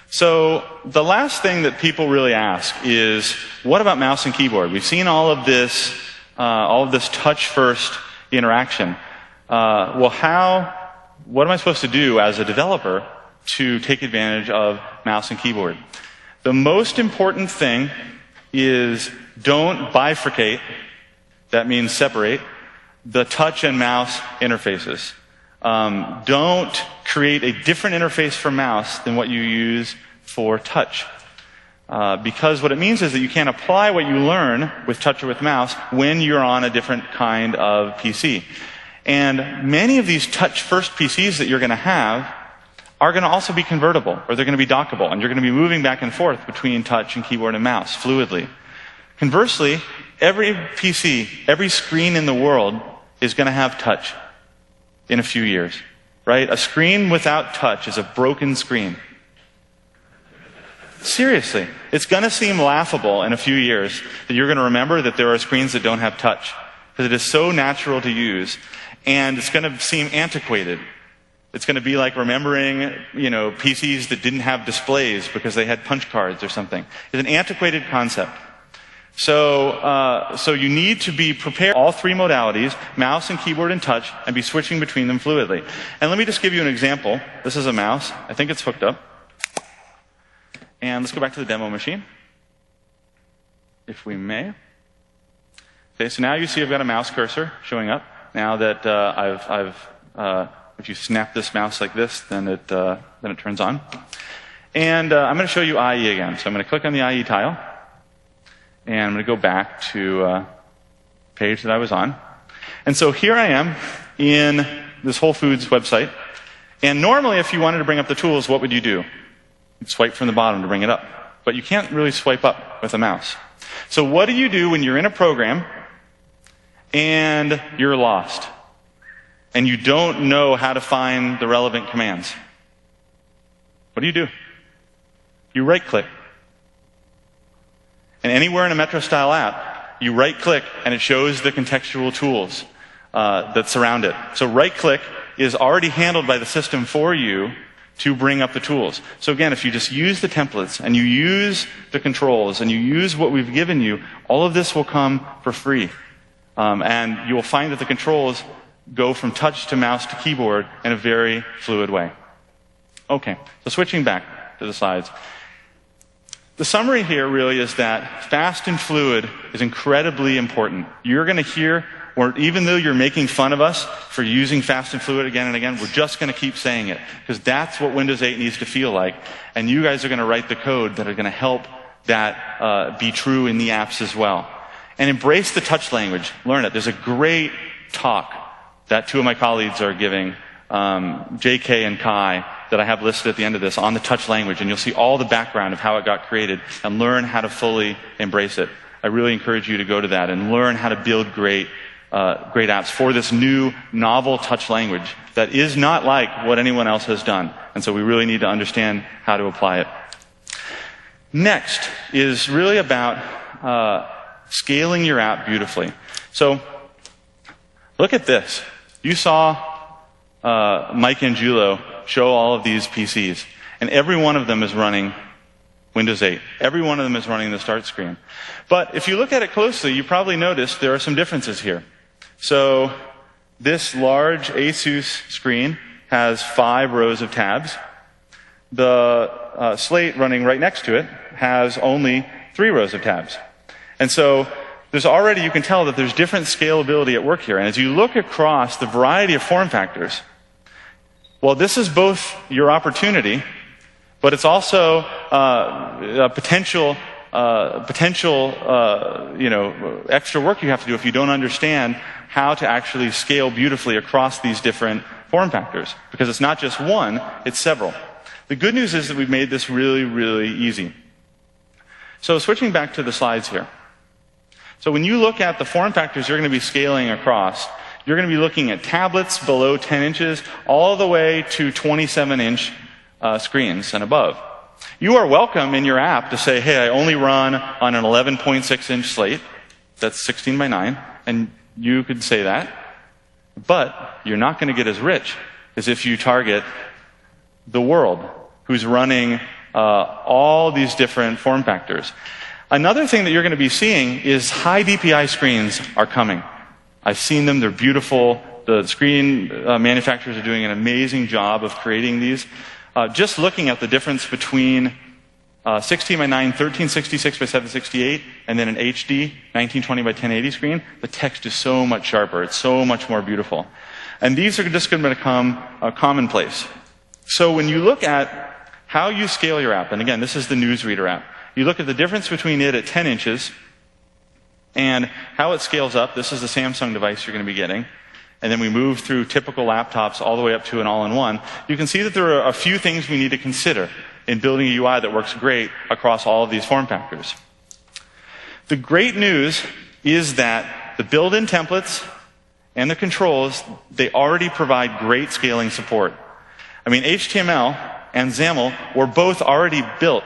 So the last thing that people really ask is, what about mouse and keyboard? We've seen all of this touch-first interaction. What am I supposed to do as a developer to take advantage of mouse and keyboard? The most important thing is don't bifurcate, that means separate, the touch and mouse interfaces. Don't create a different interface for mouse than what you use for touch. Because what it means is that you can't apply what you learn with touch or with mouse when you're on a different kind of PC. And many of these touch-first PCs that you're going to have are going to also be convertible, or they're going to be dockable, and you're going to be moving back and forth between touch and keyboard and mouse fluidly. Conversely, every PC, every screen in the world is going to have touch in a few years, right? A screen without touch is a broken screen. Seriously, it's going to seem laughable in a few years that you're going to remember that there are screens that don't have touch, because it is so natural to use, and it's going to seem antiquated. It's going to be like remembering, PCs that didn't have displays because they had punch cards or something. It's an antiquated concept. So you need to be prepared, all three modalities, mouse and keyboard and touch, and be switching between them fluidly. And let me just give you an example. This is a mouse. I think it's hooked up. And let's go back to the demo machine, if we may. Okay, so now you see I've got a mouse cursor showing up. Now that if you snap this mouse like this, then it turns on. And I'm going to show you IE again. So I'm going to click on the IE tile. And I'm going to go back to a page that I was on. And so here I am in this Whole Foods website. And normally, if you wanted to bring up the tools, what would you do? You'd swipe from the bottom to bring it up. But you can't really swipe up with a mouse. So what do you do when you're in a program and you're lost? And you don't know how to find the relevant commands? What do? You right-click. And anywhere in a Metro-style app, you right-click and it shows the contextual tools that surround it. So right-click is already handled by the system for you to bring up the tools. So again, if you just use the templates and you use the controls and you use what we've given you, all of this will come for free. And you will find that the controls go from touch to mouse to keyboard in a very fluid way. Okay, so switching back to the slides. The summary here really is that fast and fluid is incredibly important. You're going to hear, or even though you're making fun of us for using fast and fluid again and again, we're just going to keep saying it, because that's what Windows 8 needs to feel like. And you guys are going to write the code that are going to help that be true in the apps as well. And embrace the touch language. Learn it. There's a great talk that two of my colleagues are giving, JK and Kai, that I have listed at the end of this, on the touch language, and you'll see all the background of how it got created and learn how to fully embrace it. I really encourage you to go to that and learn how to build great apps for this new, novel touch language that is not like what anyone else has done. And so we really need to understand how to apply it. Next is really about scaling your app beautifully. So look at this. You saw Mike and Julo show all of these PCs, and every one of them is running Windows 8. Every one of them is running the start screen. But if you look at it closely, you probably notice there are some differences here. So this large Asus screen has 5 rows of tabs. The slate running right next to it has only 3 rows of tabs. And so there's already, you can tell that there's different scalability at work here. And as you look across the variety of form factors, well, this is both your opportunity, but it's also a potential extra work you have to do if you don't understand how to actually scale beautifully across these different form factors. Because it's not just one, it's several. The good news is that we've made this really, really easy. So switching back to the slides here. So when you look at the form factors you're going to be scaling across, you're going to be looking at tablets below 10 inches all the way to 27-inch screens and above. You are welcome in your app to say, hey, I only run on an 11.6-inch slate. That's 16 by 9. And you could say that. But you're not going to get as rich as if you target the world who's running all these different form factors. Another thing that you're going to be seeing is high DPI screens are coming. I've seen them. They're beautiful. The screen manufacturers are doing an amazing job of creating these. Just looking at the difference between 16 by 9, 1366 by 768, and then an HD 1920 by 1080 screen, the text is so much sharper. It's so much more beautiful. And these are just going to become commonplace. So when you look at how you scale your app, and again, this is the Newsreader app, you look at the difference between it at 10 inches and how it scales up. This is the Samsung device you're going to be getting. And then we move through typical laptops all the way up to an all-in-one. You can see that there are a few things we need to consider in building a UI that works great across all of these form factors. The great news is that the built-in templates and the controls, they already provide great scaling support. I mean, HTML and XAML were both already built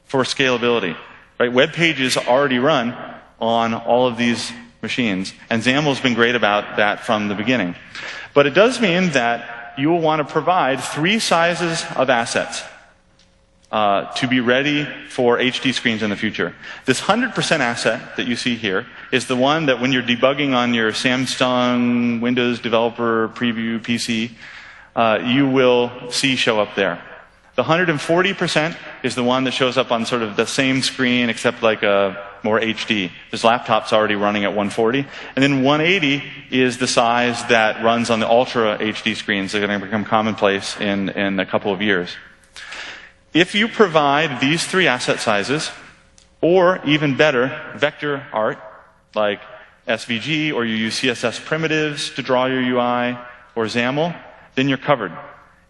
for scalability. Right? Web pages already run on all of these machines, and XAML's been great about that from the beginning. But it does mean that you will want to provide 3 sizes of assets to be ready for HD screens in the future. This 100% asset that you see here is the one that when you're debugging on your Samsung Windows Developer Preview PC, you will see show up there. The 140% is the one that shows up on sort of the same screen except like a more HD. This laptop's already running at 140. And then 180 is the size that runs on the Ultra HD screens that are going to become commonplace in a couple of years. If you provide these 3 asset sizes, or even better, vector art, like SVG, or you use CSS primitives to draw your UI, or XAML, then you're covered.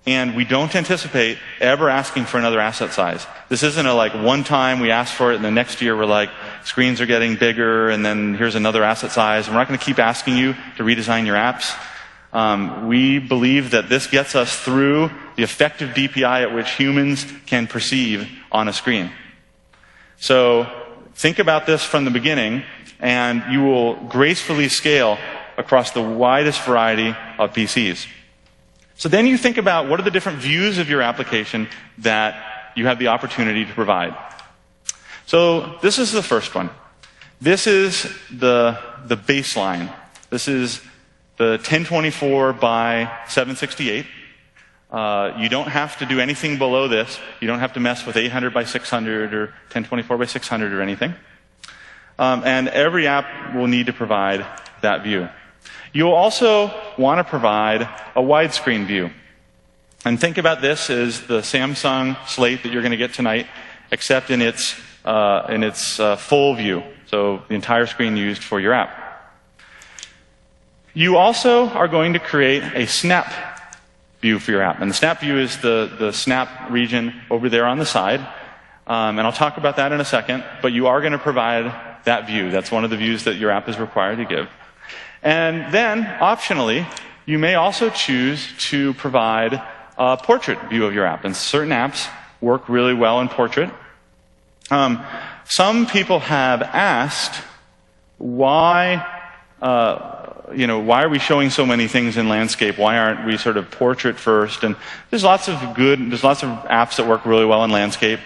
And we don't anticipate ever asking for another asset size. This isn't a like one time we ask for it and the next year we're like, screens are getting bigger and then here's another asset size. And we're not going to keep asking you to redesign your apps. We believe that this gets us through the effective DPI at which humans can perceive on a screen. So think about this from the beginning and you will gracefully scale across the widest variety of PCs. So then you think about what are the different views of your application that you have the opportunity to provide. So this is the first one. This is the baseline. This is the 1024 by 768. You don't have to do anything below this. You don't have to mess with 800 by 600 or 1024 by 600 or anything. And every app will need to provide that view. You'll also want to provide a widescreen view. And think about this as the Samsung slate that you're going to get tonight, except in its full view. So the entire screen used for your app. You also are going to create a snap view for your app. And the snap view is the snap region over there on the side. And I'll talk about that in a second. But you are going to provide that view. That's one of the views that your app is required to give. And then, optionally, you may also choose to provide a portrait view of your app. And certain apps work really well in portrait. Some people have asked why are we showing so many things in landscape? Why aren't we sort of portrait first? And there's lots of apps that work really well in landscape.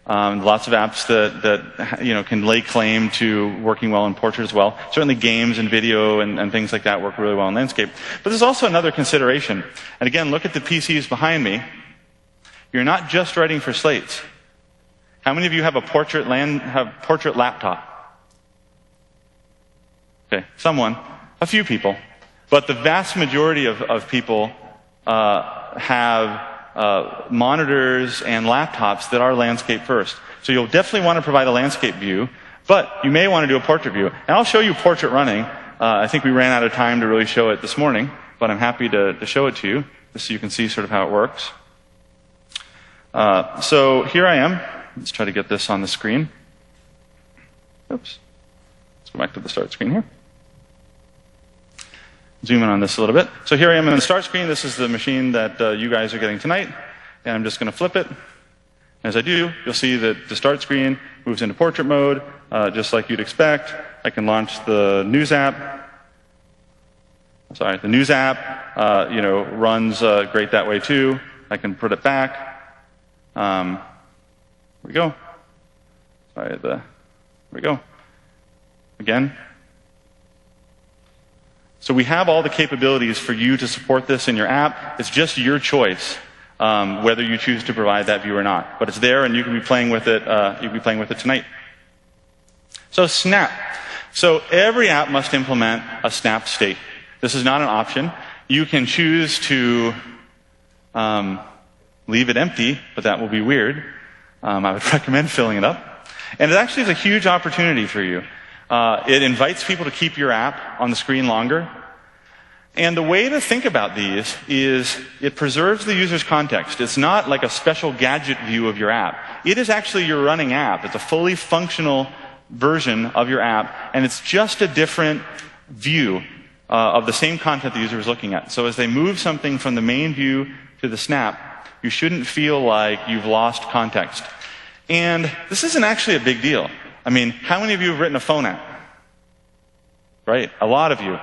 Lots of apps that can lay claim to working well in portrait as well. Certainly games and video and things like that work really well in landscape. But there's also another consideration. And again, look at the PCs behind me. You're not just writing for slates. How many of you have a portrait laptop? Okay, someone. A few people. But the vast majority of people have monitors and laptops that are landscape first. So you'll definitely want to provide a landscape view, but you may want to do a portrait view. And I'll show you portrait running. I think we ran out of time to really show it this morning, but I'm happy to show it to you, just so you can see sort of how it works. So here I am. Let's try to get this on the screen. Oops. Let's go back to the start screen here. Zoom in on this a little bit. So here I am in the start screen. This is the machine that you guys are getting tonight. And I'm just going to flip it. As I do, you'll see that the start screen moves into portrait mode, just like you'd expect. I can launch the news app. Sorry, the news app, runs great that way too. I can put it back. Here we go. Sorry, here we go. Again. So we have all the capabilities for you to support this in your app. It's just your choice whether you choose to provide that view or not. But it's there, and you can be playing with it. You can be playing with it tonight. So snap. So every app must implement a snap state. This is not an option. You can choose to leave it empty, but that will be weird. I would recommend filling it up. And it actually is a huge opportunity for you. It invites people to keep your app on the screen longer. And the way to think about these is it preserves the user's context. It's not like a special gadget view of your app. It is actually your running app. It's a fully functional version of your app, and it's just a different view of the same content the user is looking at. So as they move something from the main view to the snap, you shouldn't feel like you've lost context. And this isn't actually a big deal. I mean, how many of you have written a phone app? Right? A lot of you.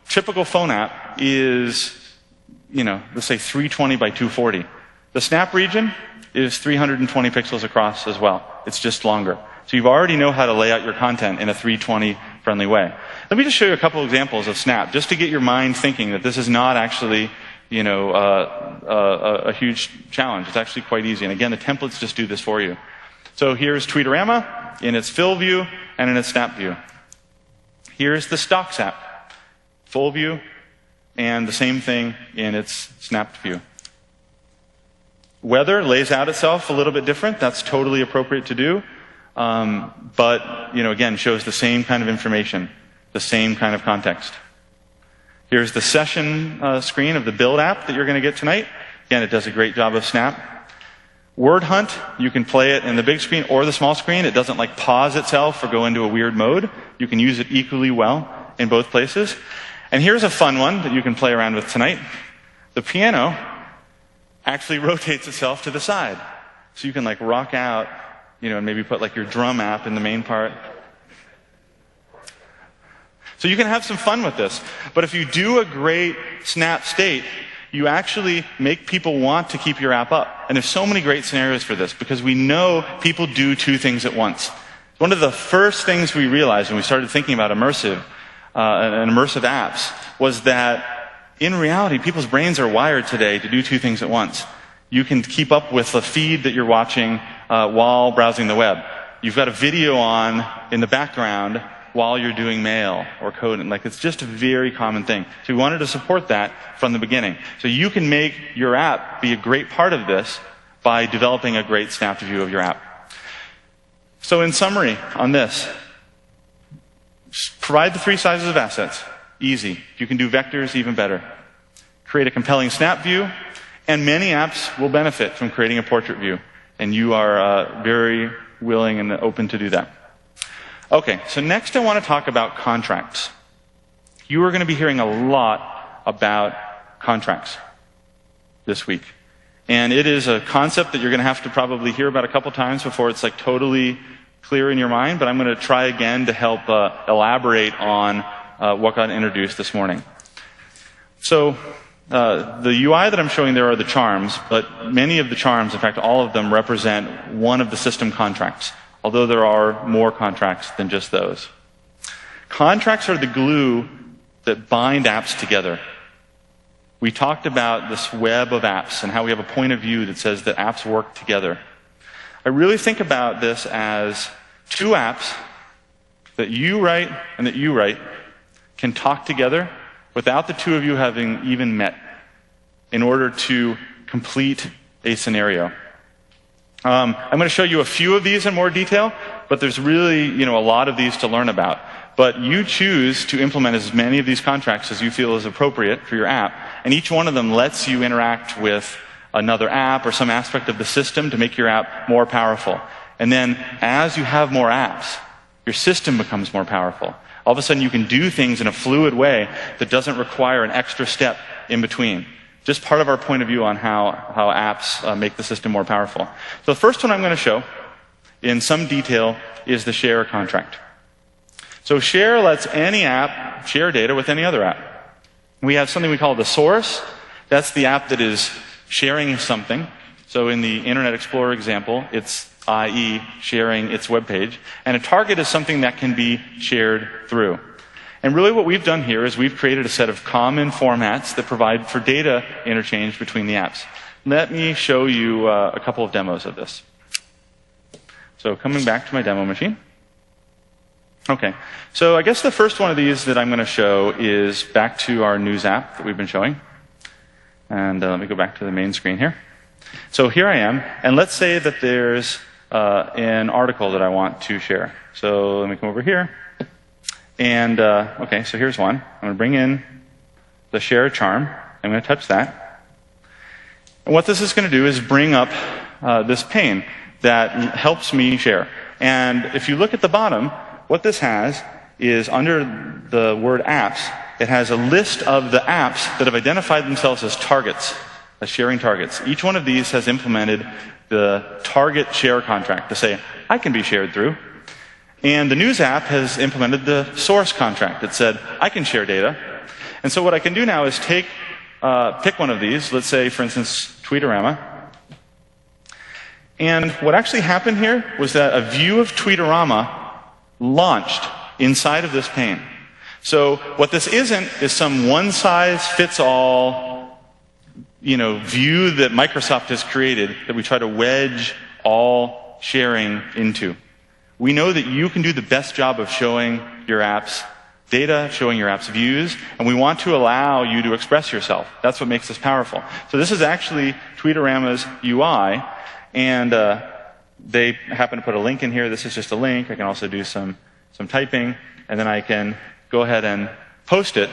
Typical phone app is, let's say 320 by 240. The snap region is 320 pixels across as well. It's just longer. So you already know how to lay out your content in a 320 friendly way. Let me just show you a couple examples of snap, just to get your mind thinking that this is not actually, a huge challenge. It's actually quite easy. And again, the templates just do this for you. So here's Tweetorama in its fill view and in its snap view. Here's the stocks app, full view, and the same thing in its snapped view. Weather lays out itself a little bit different. That's totally appropriate to do. But, again, shows the same kind of information, the same kind of context. Here's the session screen of the build app that you're going to get tonight. Again, it does a great job of snap. Word hunt, you can play it in the big screen or the small screen. It doesn't pause itself or go into a weird mode. You can use it equally well in both places. And here's a fun one that you can play around with tonight. The piano actually rotates itself to the side. So you can rock out, and maybe put your drum app in the main part. So you can have some fun with this. But if you do a great snap state, you actually make people want to keep your app up. And there's so many great scenarios for this, because we know people do two things at once. One of the first things we realized when we started thinking about immersive apps was that in reality, people's brains are wired today to do two things at once. You can keep up with the feed that you're watching while browsing the web. You've got a video on in the background while you're doing mail or coding. It's just a very common thing. So we wanted to support that from the beginning. So you can make your app be a great part of this by developing a great snapped view of your app. So in summary on this, provide the three sizes of assets. Easy. If you can do vectors, even better. Create a compelling snap view, and many apps will benefit from creating a portrait view. And you are very willing and open to do that. Okay, so next I want to talk about contracts. You are going to be hearing a lot about contracts this week. And it is a concept that you're going to have to probably hear about a couple times before it's like totally clear in your mind, but I'm going to try again to help elaborate on what got introduced this morning. So the UI that I'm showing there are the charms, but many of the charms, in fact all of them, represent one of the system contracts, although there are more contracts than just those. Contracts are the glue that bind apps together. We talked about this web of apps and how we have a point of view that says that apps work together. I really think about this as two apps that you write and that you write can talk together without the two of you having even met in order to complete a scenario. I'm going to show you a few of these in more detail, but there's really, a lot of these to learn about. But you choose to implement as many of these contracts as you feel is appropriate for your app, and each one of them lets you interact with another app or some aspect of the system to make your app more powerful. And then as you have more apps, your system becomes more powerful. All of a sudden you can do things in a fluid way that doesn't require an extra step in between. Just part of our point of view on how apps make the system more powerful. So the first one I'm going to show in some detail is the share contract. So share lets any app share data with any other app. We have something we call the source. That's the app that is sharing something. So in the Internet Explorer example, it's IE sharing its web page. And a target is something that can be shared through. And really what we've done here is we've created a set of common formats that provide for data interchange between the apps. Let me show you a couple of demos of this. So coming back to my demo machine. Okay, so I guess the first one of these that I'm going to show is back to our news app that we've been showing. And let me go back to the main screen here. So here I am, and let's say that there's an article that I want to share. So let me come over here. And, okay, so here's one. I'm going to bring in the share charm. I'm going to touch that. And what this is going to do is bring up this pane that helps me share. And if you look at the bottom, what this has is under the word apps, it has a list of the apps that have identified themselves as targets, as sharing targets. Each one of these has implemented the target share contract to say, I can be shared through. And the news app has implemented the source contract that said, I can share data. And so what I can do now is pick one of these, let's say, for instance, Tweetorama. And what actually happened here was that a view of Tweetorama launched inside of this pane. So what this isn't is some one-size-fits-all, view that Microsoft has created that we try to wedge all sharing into. We know that you can do the best job of showing your apps data, showing your app's views, and we want to allow you to express yourself. That's what makes this powerful. So this is actually Tweetorama's UI, and they happen to put a link in here. This is just a link. I can also do some typing, and then I can go ahead and post it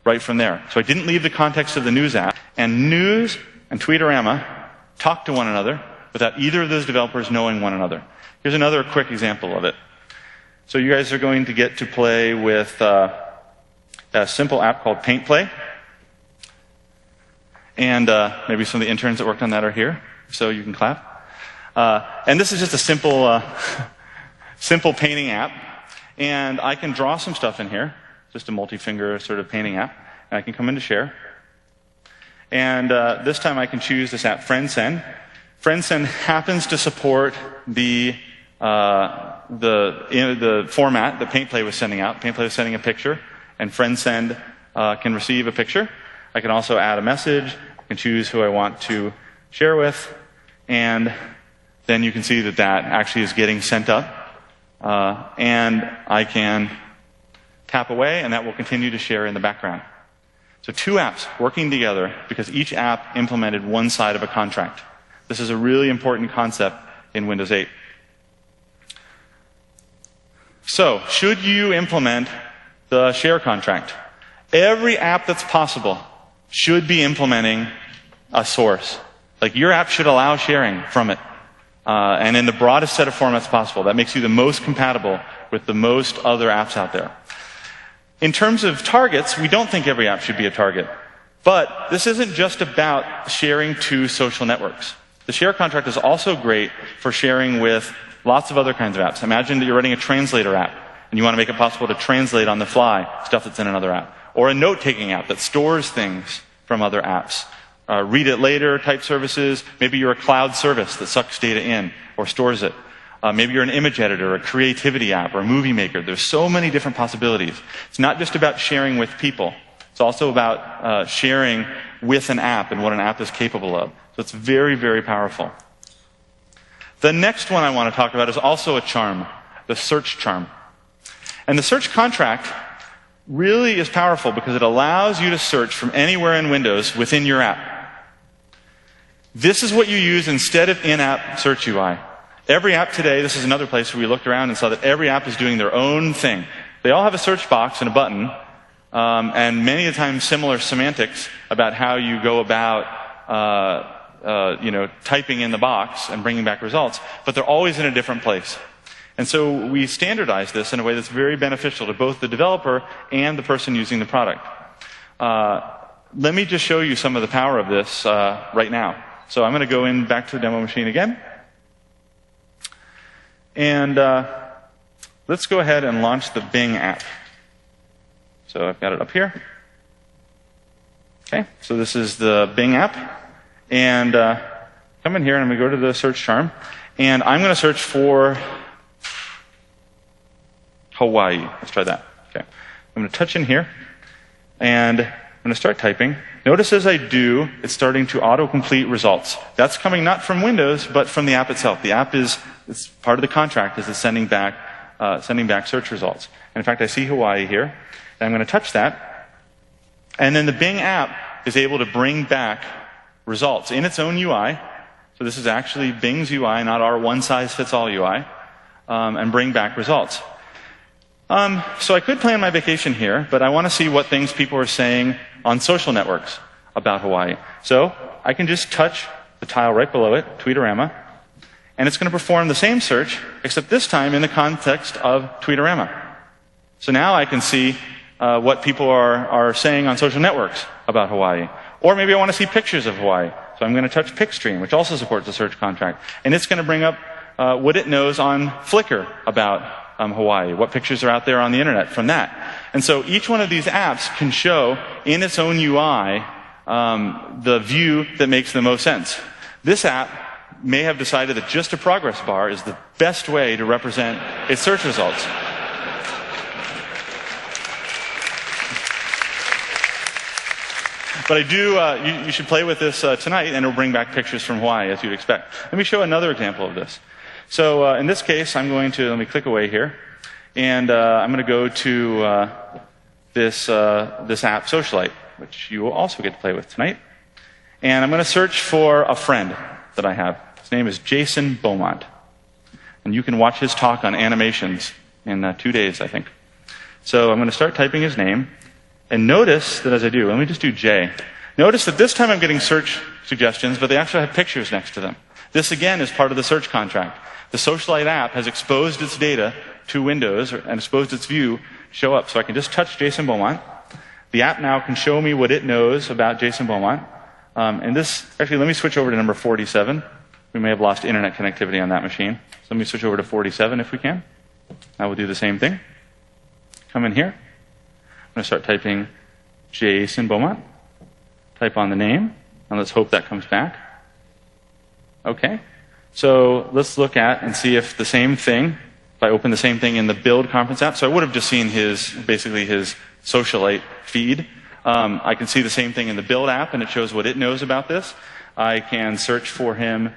right from there. So I didn't leave the context of the news app, and news and Tweetorama talk to one another without either of those developers knowing one another. Here's another quick example of it. So you guys are going to get to play with a simple app called Paint Play. And maybe some of the interns that worked on that are here, so you can clap. And this is just a simple, simple painting app. And I can draw some stuff in here, just a multi-finger sort of painting app. And I can come into Share. And this time I can choose this app, FriendSend. FriendSend happens to support the format that Paint Play was sending out. Paint Play was sending a picture, and FriendSend can receive a picture. I can also add a message. I can choose who I want to share with, and then you can see that that actually is getting sent up. And I can tap away, and that will continue to share in the background. So two apps working together because each app implemented one side of a contract. This is a really important concept in Windows 8. So, should you implement the share contract? Every app that's possible should be implementing a source. Like, your app should allow sharing from it. And in the broadest set of formats possible. That makes you the most compatible with the most other apps out there. In terms of targets, we don't think every app should be a target. But this isn't just about sharing to social networks. The share contract is also great for sharing with lots of other kinds of apps. Imagine that you're writing a translator app, and you want to make it possible to translate on the fly stuff that's in another app. Or a note-taking app that stores things from other apps. Read it later type services. Maybe you're a cloud service that sucks data in or stores it. Maybe you're an image editor, a creativity app, or a movie maker. There's so many different possibilities. It's not just about sharing with people. It's also about sharing with an app and what an app is capable of. So it's very, very powerful. The next one I want to talk about is also a charm, the search charm. And the search contract really is powerful because it allows you to search from anywhere in Windows within your app. This is what you use instead of in-app search UI. Every app today, this is another place where we looked around and saw that every app is doing their own thing. They all have a search box and a button, and many a times similar semantics about how you go about typing in the box and bringing back results, but they're always in a different place. And so we standardize this in a way that's very beneficial to both the developer and the person using the product. Let me just show you some of the power of this right now. So I'm going to go in back to the demo machine again. And let's go ahead and launch the Bing app. So I've got it up here. Okay, so this is the Bing app. And come in here and I'm going to go to the search charm. And I'm going to search for Hawaii. Let's try that. Okay. I'm going to touch in here. And I'm going to start typing. Notice as I do, it's starting to autocomplete results. That's coming not from Windows, but from the app itself. The app it's part of the contract is it's sending back search results. And in fact, I see Hawaii here. And I'm going to touch that. And then the Bing app is able to bring back results in its own UI. So this is actually Bing's UI, not our one-size-fits-all UI, and bring back results. So I could plan my vacation here, but I want to see what things people are saying on social networks about Hawaii. So I can just touch the tile right below it, Tweetorama, and it's going to perform the same search, except this time in the context of Tweetorama. So now I can see what people are saying on social networks about Hawaii. Or maybe I want to see pictures of Hawaii. So I'm going to touch PicStream, which also supports the search contract. And it's going to bring up what it knows on Flickr about Hawaii, what pictures are out there on the internet from that. And so each one of these apps can show in its own UI the view that makes the most sense. This app may have decided that just a progress bar is the best way to represent its search results. But I do, you should play with this tonight, and it'll bring back pictures from Hawaii, as you'd expect. Let me show another example of this. So in this case, let me click away here, and I'm going to go to this app, Socialite, which you will also get to play with tonight. And I'm going to search for a friend that I have. His name is Jason Beaumont. And you can watch his talk on animations in 2 days, I think. So I'm going to start typing his name. And notice that as I do, let me just do J. Notice that this time I'm getting search suggestions, but they actually have pictures next to them. This, again, is part of the search contract. The Socialite app has exposed its data to Windows and exposed its view to show up. So I can just touch Jason Beaumont. The app now can show me what it knows about Jason Beaumont. And this, actually, let me switch over to number 47. We may have lost internet connectivity on that machine. So let me switch over to 47 if we can. I will do the same thing. Come in here. I'm going to start typing Jason Beaumont. Type on the name, and let's hope that comes back. Okay. So let's look at and see if the same thing, if I open the same thing in the build conference app, so I would have just seen basically his Socialite feed. I can see the same thing in the build app, and it shows what it knows about this. I can search for him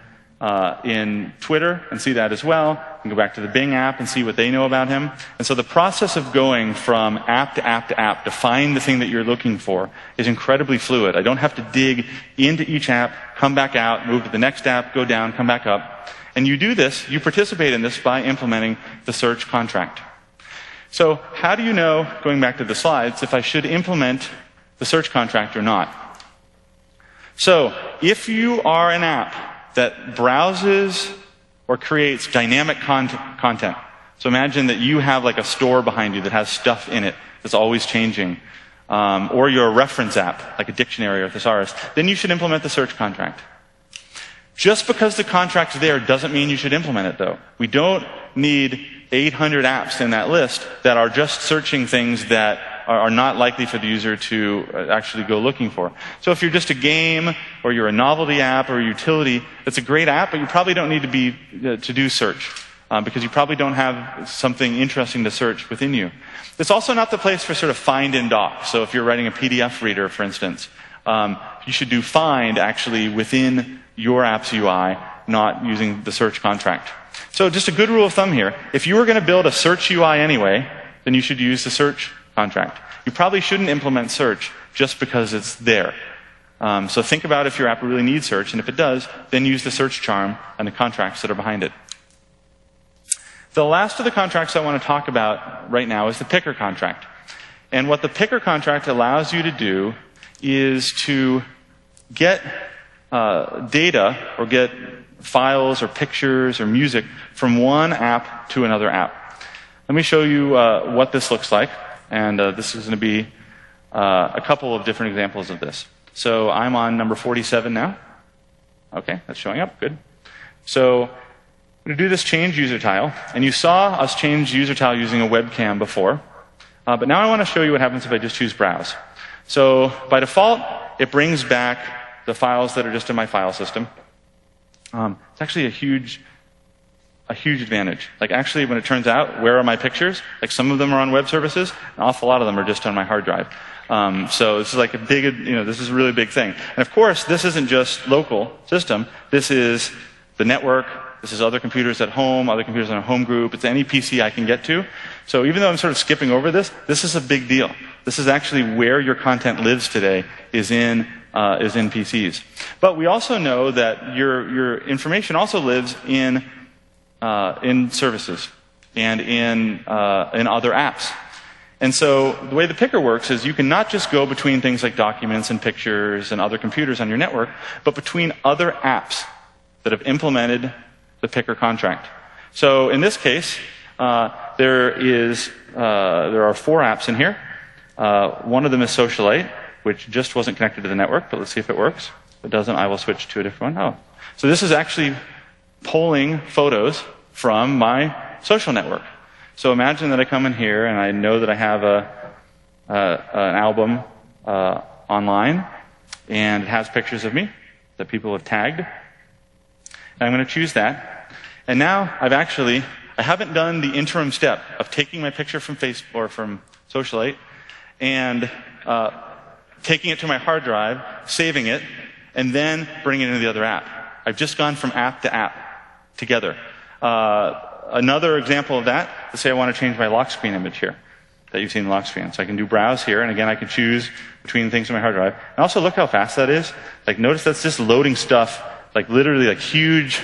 in Twitter and see that as well. I can go back to the Bing app and see what they know about him. And so the process of going from app to app to app to find the thing that you're looking for is incredibly fluid. I don't have to dig into each app, come back out, move to the next app, go down, come back up. And you do this, you participate in this by implementing the search contract. So how do you know, going back to the slides, if I should implement the search contract or not? So if you are an app that browses or creates dynamic content. So imagine that you have like a store behind you that has stuff in it that's always changing. or you're a reference app, like a dictionary or a thesaurus, then you should implement the search contract. Just because the contract's there doesn't mean you should implement it, though. We don't need 800 apps in that list that are just searching things that are not likely for the user to actually go looking for. So if you're just a game, or you're a novelty app, or a utility, it's a great app, but you probably don't need to do search, because you probably don't have something interesting to search within you. It's also not the place for sort of find in doc. So if you're writing a PDF reader, for instance, you should do find actually within your app's UI, not using the search contract. So just a good rule of thumb here, if you were going to build a search UI anyway, then you should use the search contract. You probably shouldn't implement search just because it's there. So think about if your app really needs search, and if it does, then use the search charm and the contracts that are behind it. The last of the contracts I want to talk about right now is the picker contract. And what the picker contract allows you to do is to get data or get files or pictures or music from one app to another app. Let me show you what this looks like. And this is going to be a couple of different examples of this. So I'm on number 47 now. Okay, that's showing up. Good. So I'm going to do this change user tile. And you saw us change user tile using a webcam before. But now I want to show you what happens if I just choose browse. So by default, it brings back the files that are just in my file system. It's actually a huge advantage. Like actually, when it turns out, where are my pictures? Like some of them are on web services, an awful lot of them are just on my hard drive. So this is like a big, this is a really big thing. And of course, this isn't just local system. This is the network. This is other computers at home, other computers in a home group. It's any PC I can get to. So even though I'm sort of skipping over this, this is a big deal. This is actually where your content lives today, is in PCs. But we also know that your information also lives in services and in other apps. And so the way the picker works is you can not just go between things like documents and pictures and other computers on your network, but between other apps that have implemented the picker contract. So in this case, there are 4 apps in here. One of them is Socialite, which just wasn't connected to the network, but let's see if it works. If it doesn't, I will switch to a different one. Oh. So this is actually pulling photos from my social network. So imagine that I come in here and I know that I have an album online, and it has pictures of me that people have tagged. And I'm going to choose that. And now I haven't done the interim step of taking my picture from Facebook or from Socialite and taking it to my hard drive, saving it, and then bringing it into the other app. I've just gone from app to app together. Another example of that, let's say I want to change my lock screen image here that you've seen in lock screen. So I can do browse here, and again I can choose between things on my hard drive. And also look how fast that is. Like notice that's just loading stuff, like literally like huge,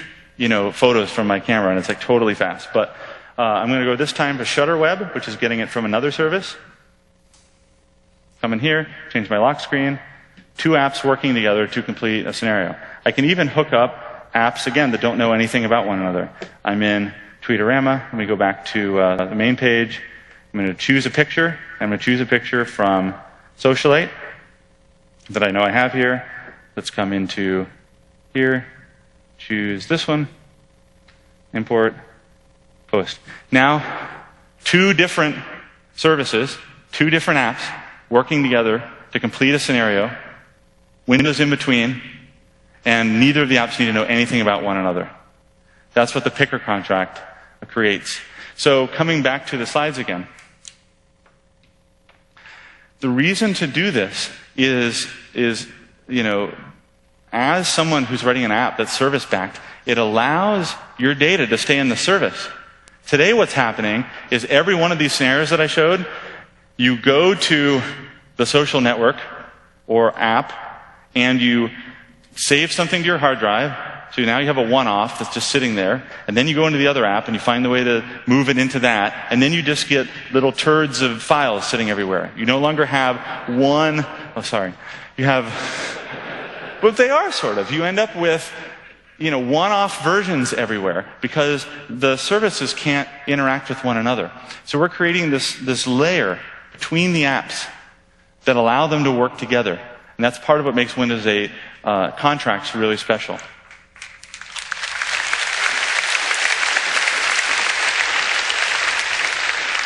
photos from my camera, and it's like totally fast. But I'm going to go this time to Shutterweb, which is getting it from another service. Come in here, change my lock screen. 2 apps working together to complete a scenario. I can even hook up apps, again, that don't know anything about one another. I'm in Tweetorama. Let me go back to the main page. I'm going to choose a picture. I'm going to choose a picture from Socialite that I know I have here. Let's come into here, choose this one, import, post. Now, 2 different services, 2 different apps working together to complete a scenario, windows in between, and neither of the apps need to know anything about one another. That's what the picker contract creates. So coming back to the slides again. The reason to do this is as someone who's writing an app that's service-backed, it allows your data to stay in the service. Today what's happening is every one of these scenarios that I showed, you go to the social network or app, and you save something to your hard drive. So now you have a one-off that's just sitting there. And then you go into the other app and you find the way to move it into that. And then you just get little turds of files sitting everywhere. You no longer have but they are sort of. You end up with, one-off versions everywhere because the services can't interact with one another. So we're creating this layer between the apps that allow them to work together. And that's part of what makes Windows 8 contracts really special.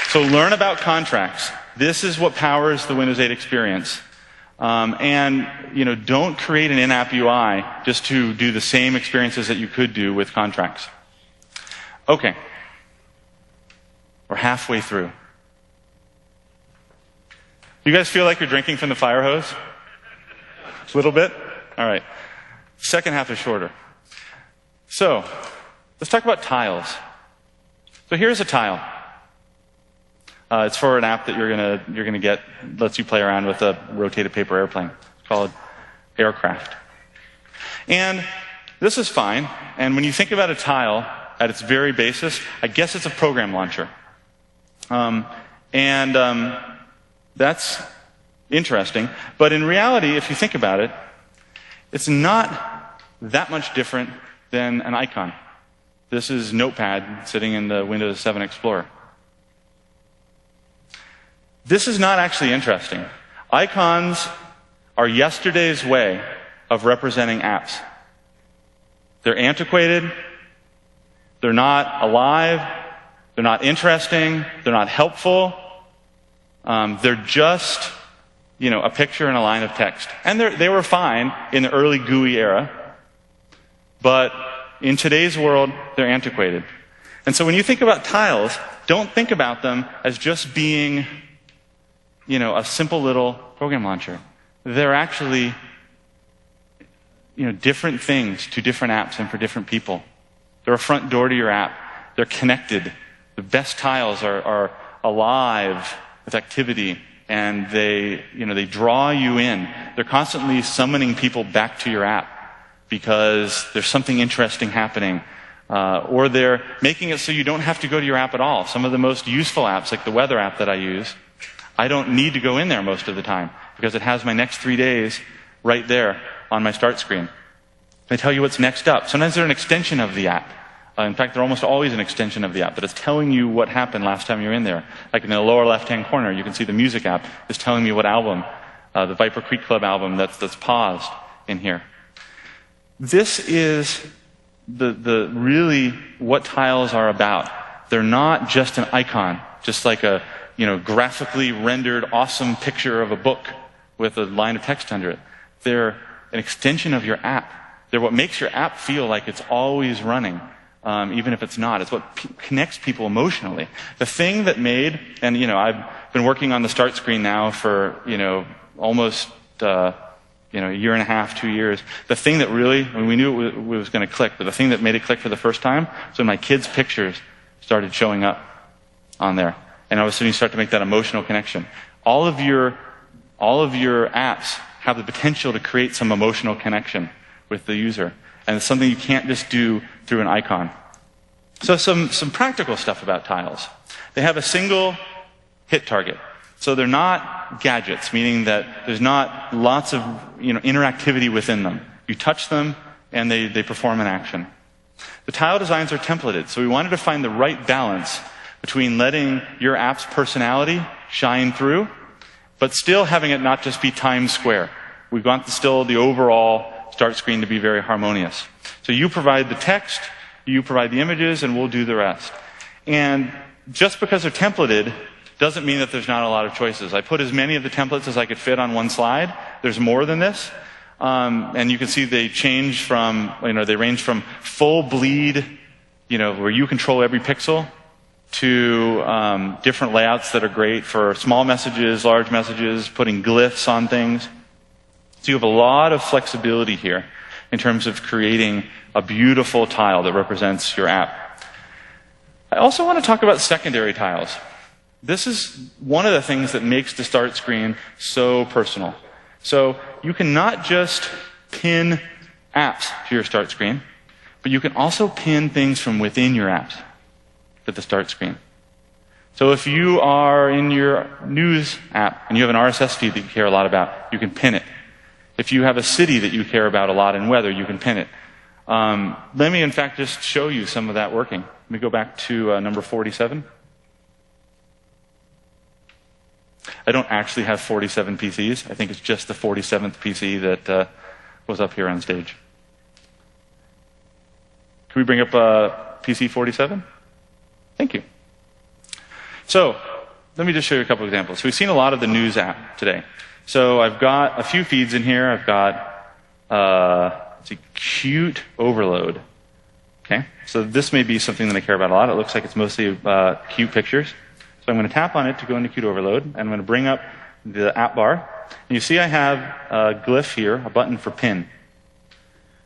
So learn about contracts. This is what powers the Windows 8 experience. And don't create an in-app UI just to do the same experiences that you could do with contracts. Okay. We're halfway through. You guys feel like you're drinking from the fire hose? A little bit? All right. Second half is shorter. So, let's talk about tiles. So here's a tile. It's for an app that you're gonna get, lets you play around with a rotated paper airplane. It's called Aircraft. And this is fine. And when you think about a tile at its very basis, I guess it's a program launcher. That's interesting. But in reality, if you think about it, it's not that much different than an icon. This is Notepad sitting in the Windows 7 Explorer. This is not actually interesting. Icons are yesterday's way of representing apps. They're antiquated. They're not alive. They're not interesting. They're not helpful. They're just, a picture and a line of text. And they were fine in the early GUI era. But in today's world, they're antiquated. And so when you think about tiles, don't think about them as just being a simple little program launcher. They're actually, different things to different apps and for different people. They're a front door to your app. They're connected. The best tiles are alive with activity, and they draw you in. They're constantly summoning people back to your app because there's something interesting happening. Or they're making it so you don't have to go to your app at all. Some of the most useful apps, like the weather app that I use, I don't need to go in there most of the time because it has my next 3 days right there on my start screen. They tell you what's next up. Sometimes they're an extension of the app. In fact, they're almost always an extension of the app, but it's telling you what happened last time you were in there. Like in the lower left-hand corner, you can see the music app is telling me what album, the Viper Creek Club album that's paused in here. This is the really what tiles are about. They're not just an icon, just like a graphically rendered awesome picture of a book with a line of text under it. They're an extension of your app. They're what makes your app feel like it's always running, even if it's not. It's what connects people emotionally. The thing that made, and I've been working on the start screen now for almost a year and a half, 2 years. The thing that really, we knew it was going to click, but the thing that made it click for the first time was when my kids' pictures started showing up on there. And all of a sudden you start to make that emotional connection. All of your apps have the potential to create some emotional connection with the user. And it's something you can't just do through an icon. So some practical stuff about tiles. They have a single hit target. So they're not gadgets, meaning that there's not lots of interactivity within them. You touch them and they perform an action. The tile designs are templated, so we wanted to find the right balance between letting your app's personality shine through, but still having it not just be Times Square. We want still the overall start screen to be very harmonious. So you provide the text, you provide the images, and we'll do the rest. And just because they're templated doesn't mean that there's not a lot of choices. I put as many of the templates as I could fit on one slide. There's more than this. And you can see they change from, they range from full bleed, where you control every pixel, to different layouts that are great for small messages, large messages, putting glyphs on things. So you have a lot of flexibility here in terms of creating a beautiful tile that represents your app. I also want to talk about secondary tiles. This is one of the things that makes the start screen so personal. So you can not just pin apps to your start screen, but you can also pin things from within your apps to the start screen. So if you are in your news app and you have an RSS feed that you care a lot about, you can pin it. If you have a city that you care about a lot in weather, you can pin it. Let me, in fact, just show you some of that working. Let me go back to number 47. I don't actually have 47 PCs. I think it's just the 47th PC that was up here on stage. Can we bring up PC 47? Thank you. So, let me just show you a couple examples. So we've seen a lot of the news app today. So I've got a few feeds in here. I've got it's a cute overload. Okay, so this may be something that I care about a lot. It looks like it's mostly cute pictures. So I'm going to tap on it to go into Qt Overload, and I'm going to bring up the app bar. And you see I have a glyph here, a button for pin.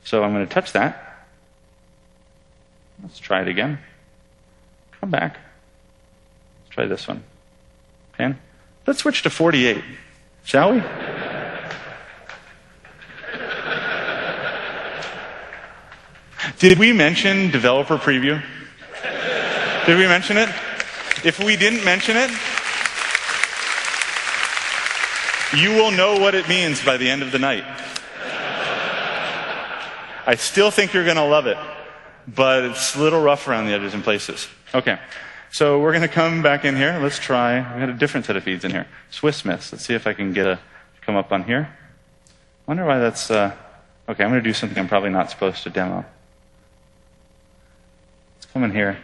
So I'm going to touch that. Let's try it again. Come back. Let's try this one. Pin. Let's switch to 48, shall we? Did we mention developer preview? Did we mention it? If we didn't mention it, you will know what it means by the end of the night. I still think you're going to love it, but it's a little rough around the edges in places. Okay, so we're going to come back in here. Let's try, we got a different set of feeds in here. Swiss Miss. Let's see if I can get come up on here. I wonder why that's, okay, I'm going to do something I'm probably not supposed to demo. Let's come in here.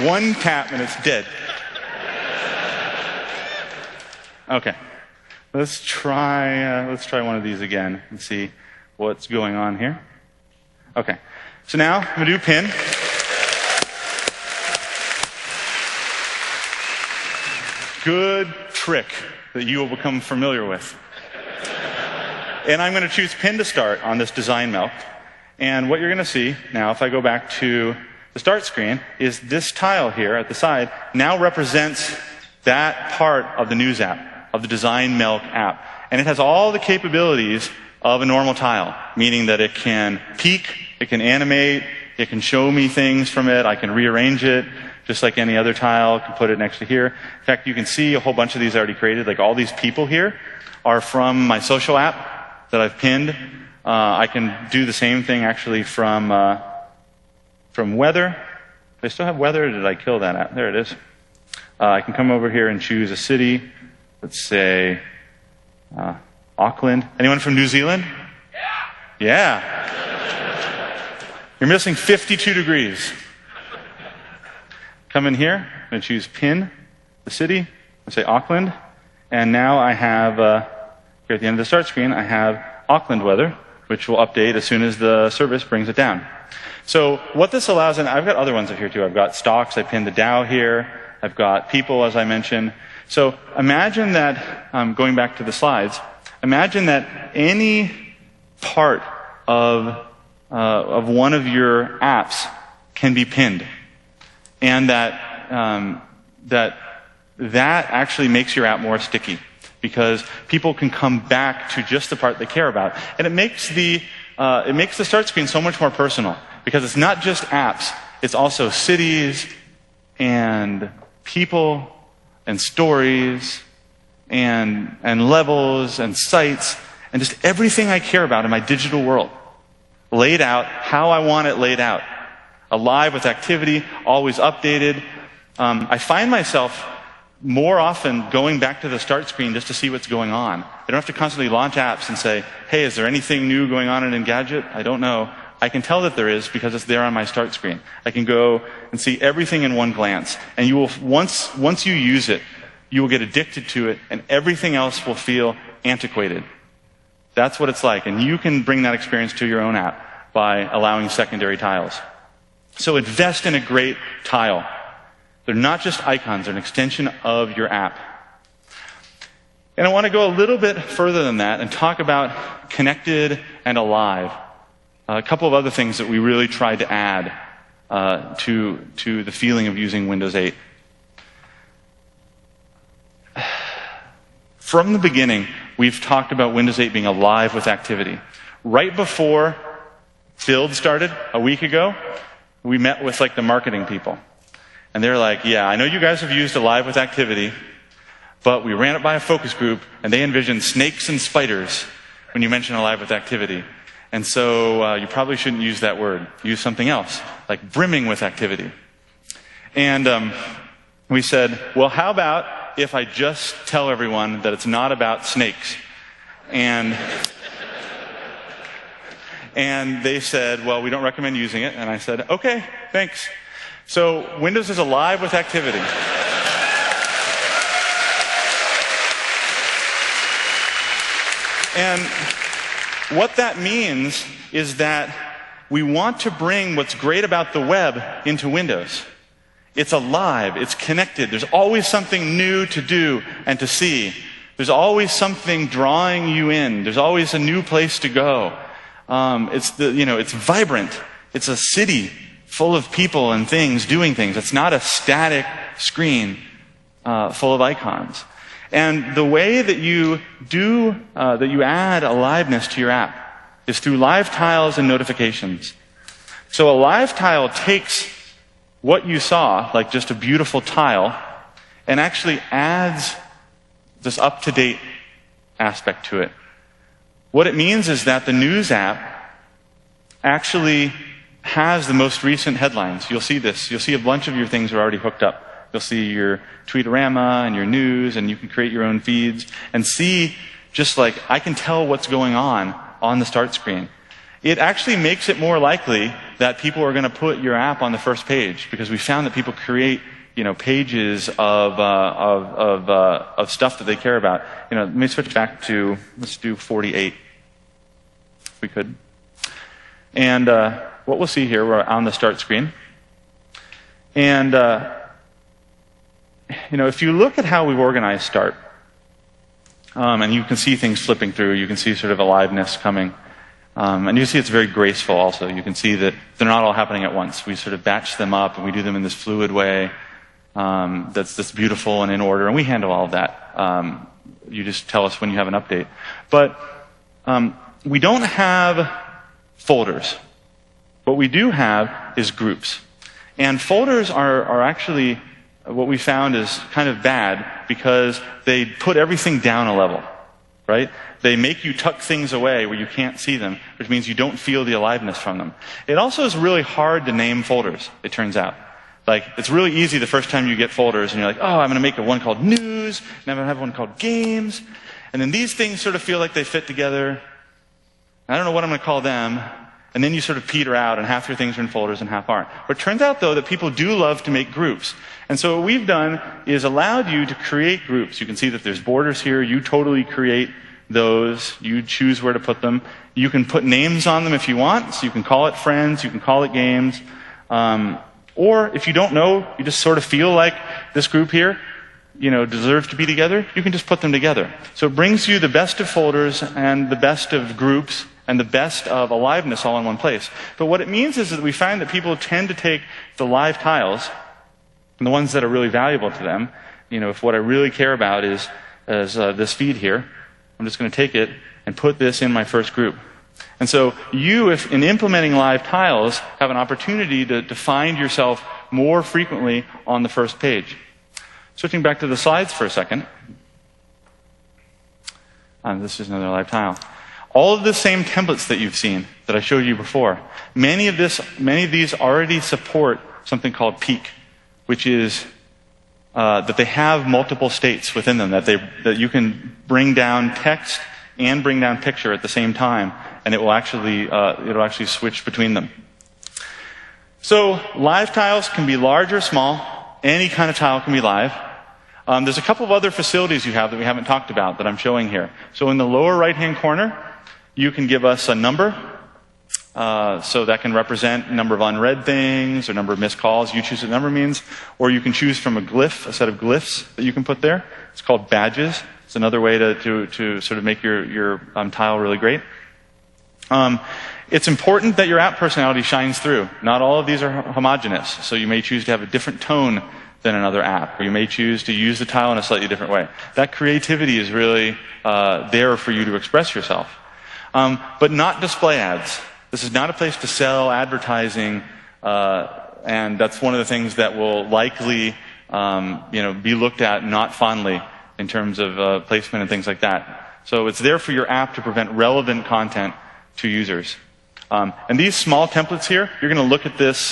One tap and it's dead. Okay, let's try one of these again and see what's going on here. Okay, so now I'm going to do pin. Good trick that you will become familiar with. And I'm going to choose pin to start on this design milk. And what you're going to see now, if I go back to the start screen, is this tile here at the side now represents that part of the news app, of the Design Milk app. And it has all the capabilities of a normal tile, meaning that it can peek, it can animate, it can show me things from it, I can rearrange it, just like any other tile, I can put it next to here. In fact, you can see a whole bunch of these already created, like all these people here are from my social app that I've pinned. I can do the same thing actually from weather. Do I still have weather, or did I kill that app? There it is. I can come over here and choose a city. Let's say Auckland. Anyone from New Zealand? Yeah. You're missing 52 degrees. Come in here. I'm going to choose pin, the city. I say Auckland. And now I have, here at the end of the start screen, I have Auckland weather, which will update as soon as the service brings it down. So what this allows, and I've got other ones up here too. I've got stocks, I pinned the Dow here. I've got people, as I mentioned. So imagine that, going back to the slides, imagine that any part of one of your apps can be pinned. And that actually makes your app more sticky, because people can come back to just the part they care about. And it makes the start screen so much more personal, because it's not just apps, it's also cities and people and stories and levels and sites and just everything I care about in my digital world laid out how I want it laid out. Alive with activity, always updated. I find myself more often going back to the start screen just to see what's going on. I don't have to constantly launch apps and say, hey, is there anything new going on in Engadget? I don't know. I can tell that there is because it's there on my start screen. I can go and see everything in one glance. And you will, once you use it, you will get addicted to it, and everything else will feel antiquated. That's what it's like. And you can bring that experience to your own app by allowing secondary tiles. So invest in a great tile. They're not just icons, they're an extension of your app. And I want to go a little bit further than that and talk about connected and alive. A couple of other things that we really tried to add to the feeling of using Windows 8. From the beginning, we've talked about Windows 8 being alive with activity. Right before Build started, a week ago, we met with the marketing people. And they're like, yeah, I know you guys have used Alive with Activity, but we ran it by a focus group, and they envisioned snakes and spiders when you mention Alive with Activity. And so you probably shouldn't use that word. Use something else, like brimming with activity. And we said, well, how about if I just tell everyone that it's not about snakes? And they said, well, we don't recommend using it. And I said, okay, thanks. So Windows is alive with activity. And what that means is that we want to bring what's great about the web into Windows. It's alive, it's connected, there's always something new to do and to see. There's always something drawing you in, there's always a new place to go. It's vibrant, it's a city full of people and things doing things. It's not a static screen full of icons. And the way that you add aliveness to your app is through live tiles and notifications. So a live tile takes what you saw, like just a beautiful tile, and actually adds this up-to-date aspect to it. What it means is that the news app actually has the most recent headlines. You'll see this. You'll see a bunch of your things are already hooked up. You'll see your Tweetorama and your news, and you can create your own feeds and see just like I can tell what's going on the start screen. It actually makes it more likely that people are going to put your app on the first page, because we found that people create pages of stuff that they care about. Let me switch back to, let's do 48, if we could. And what we'll see here, we're on the start screen. And if you look at how we've organized Start, and you can see things flipping through, you can see sort of aliveness coming. And you see it's very graceful also. You can see that they're not all happening at once. We sort of batch them up, and we do them in this fluid way that's beautiful and in order, and we handle all of that. You just tell us when you have an update. But we don't have folders. What we do have is groups. And folders are actually, what we found is kind of bad, because they put everything down a level, right? They make you tuck things away where you can't see them, which means you don't feel the aliveness from them. It also is really hard to name folders, it turns out. Like, it's really easy the first time you get folders, and you're like, oh, I'm going to make one called News, and I'm going to have one called Games, and then these things sort of feel like they fit together. I don't know what I'm going to call them. And then you sort of peter out, and half your things are in folders and half aren't. But it turns out, though, that people do love to make groups. And so what we've done is allowed you to create groups. You can see that there's borders here. You totally create those. You choose where to put them. You can put names on them if you want. So you can call it friends. You can call it games. Or if you don't know, you just sort of feel like this group here, deserves to be together, you can just put them together. So it brings you the best of folders and the best of groups and the best of aliveness all in one place. But what it means is that we find that people tend to take the live tiles, and the ones that are really valuable to them, if what I really care about is this feed here, I'm just going to take it and put this in my first group. And so you, if in implementing live tiles, have an opportunity to find yourself more frequently on the first page. Switching back to the slides for a second. This is another live tile. All of the same templates that you've seen that I showed you before, many of these already support something called peak, which is that they have multiple states within them, that you can bring down text and bring down picture at the same time, and it'll actually switch between them. So live tiles can be large or small. Any kind of tile can be live. There's a couple of other facilities you have that we haven't talked about that I'm showing here. So in the lower right-hand corner, you can give us a number. So that can represent number of unread things or number of missed calls. You choose what the number means. Or you can choose from a set of glyphs that you can put there. It's called badges. It's another way to sort of make your tile really great. It's important that your app personality shines through. Not all of these are homogeneous. So you may choose to have a different tone than another app. Or you may choose to use the tile in a slightly different way. That creativity is really there for you to express yourself. But not display ads. This is not a place to sell advertising, and that's one of the things that will likely, be looked at not fondly in terms of placement and things like that. So it's there for your app to prevent relevant content to users. And these small templates here, you're going to look at this,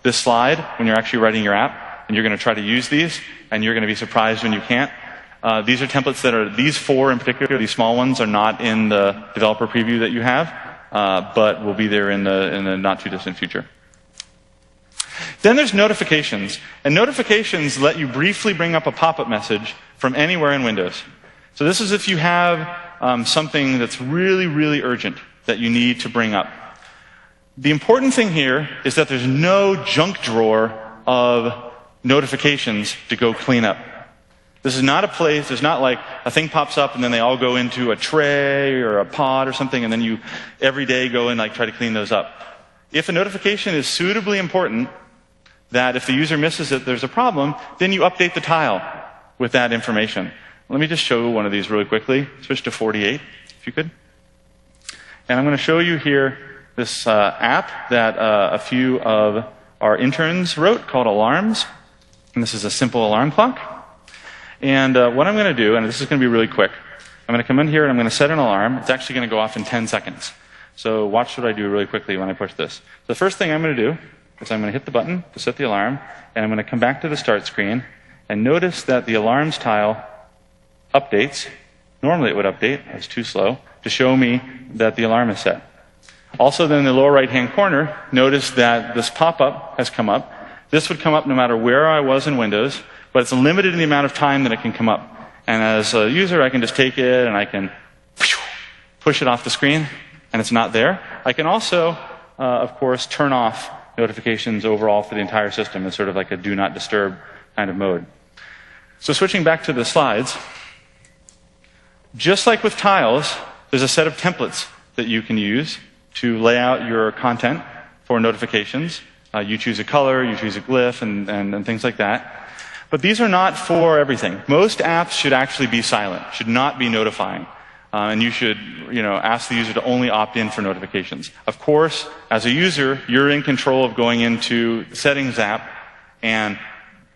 this slide when you're actually writing your app, and you're going to try to use these, and you're going to be surprised when you can't. These are templates that are, these four in particular, these small ones are not in the developer preview that you have, but will be there in the not too distant future. Then there's notifications. And notifications let you briefly bring up a pop-up message from anywhere in Windows. So this is if you have something that's really, really urgent that you need to bring up. The important thing here is that there's no junk drawer of notifications to go clean up. This is not a place, there's not like a thing pops up and then they all go into a tray or a pod or something and then you every day go and like try to clean those up. If a notification is suitably important, that if the user misses it, there's a problem, then you update the tile with that information. Let me just show one of these really quickly. Switch to 48, if you could. And I'm going to show you here this app that a few of our interns wrote called Alarms. And this is a simple alarm clock. And what I'm going to do, and this is going to be really quick, I'm going to come in here and I'm going to set an alarm. It's actually going to go off in 10 seconds. So watch what I do really quickly when I push this. The first thing I'm going to do is I'm going to hit the button to set the alarm, and I'm going to come back to the start screen, and notice that the alarms tile updates. Normally it would update, it's too slow, to show me that the alarm is set. Also then in the lower right-hand corner, notice that this pop-up has come up. This would come up no matter where I was in Windows, but it's limited in the amount of time that it can come up. And as a user, I can just take it and I can push it off the screen, and it's not there. I can also, of course, turn off notifications overall for the entire system. It's sort of like a do not disturb kind of mode. So switching back to the slides, just like with tiles, there's a set of templates that you can use to lay out your content for notifications. You choose a color, you choose a glyph, and things like that. But these are not for everything. Most apps should actually be silent, should not be notifying. And you should, ask the user to only opt in for notifications. Of course, as a user, you're in control of going into the Settings app and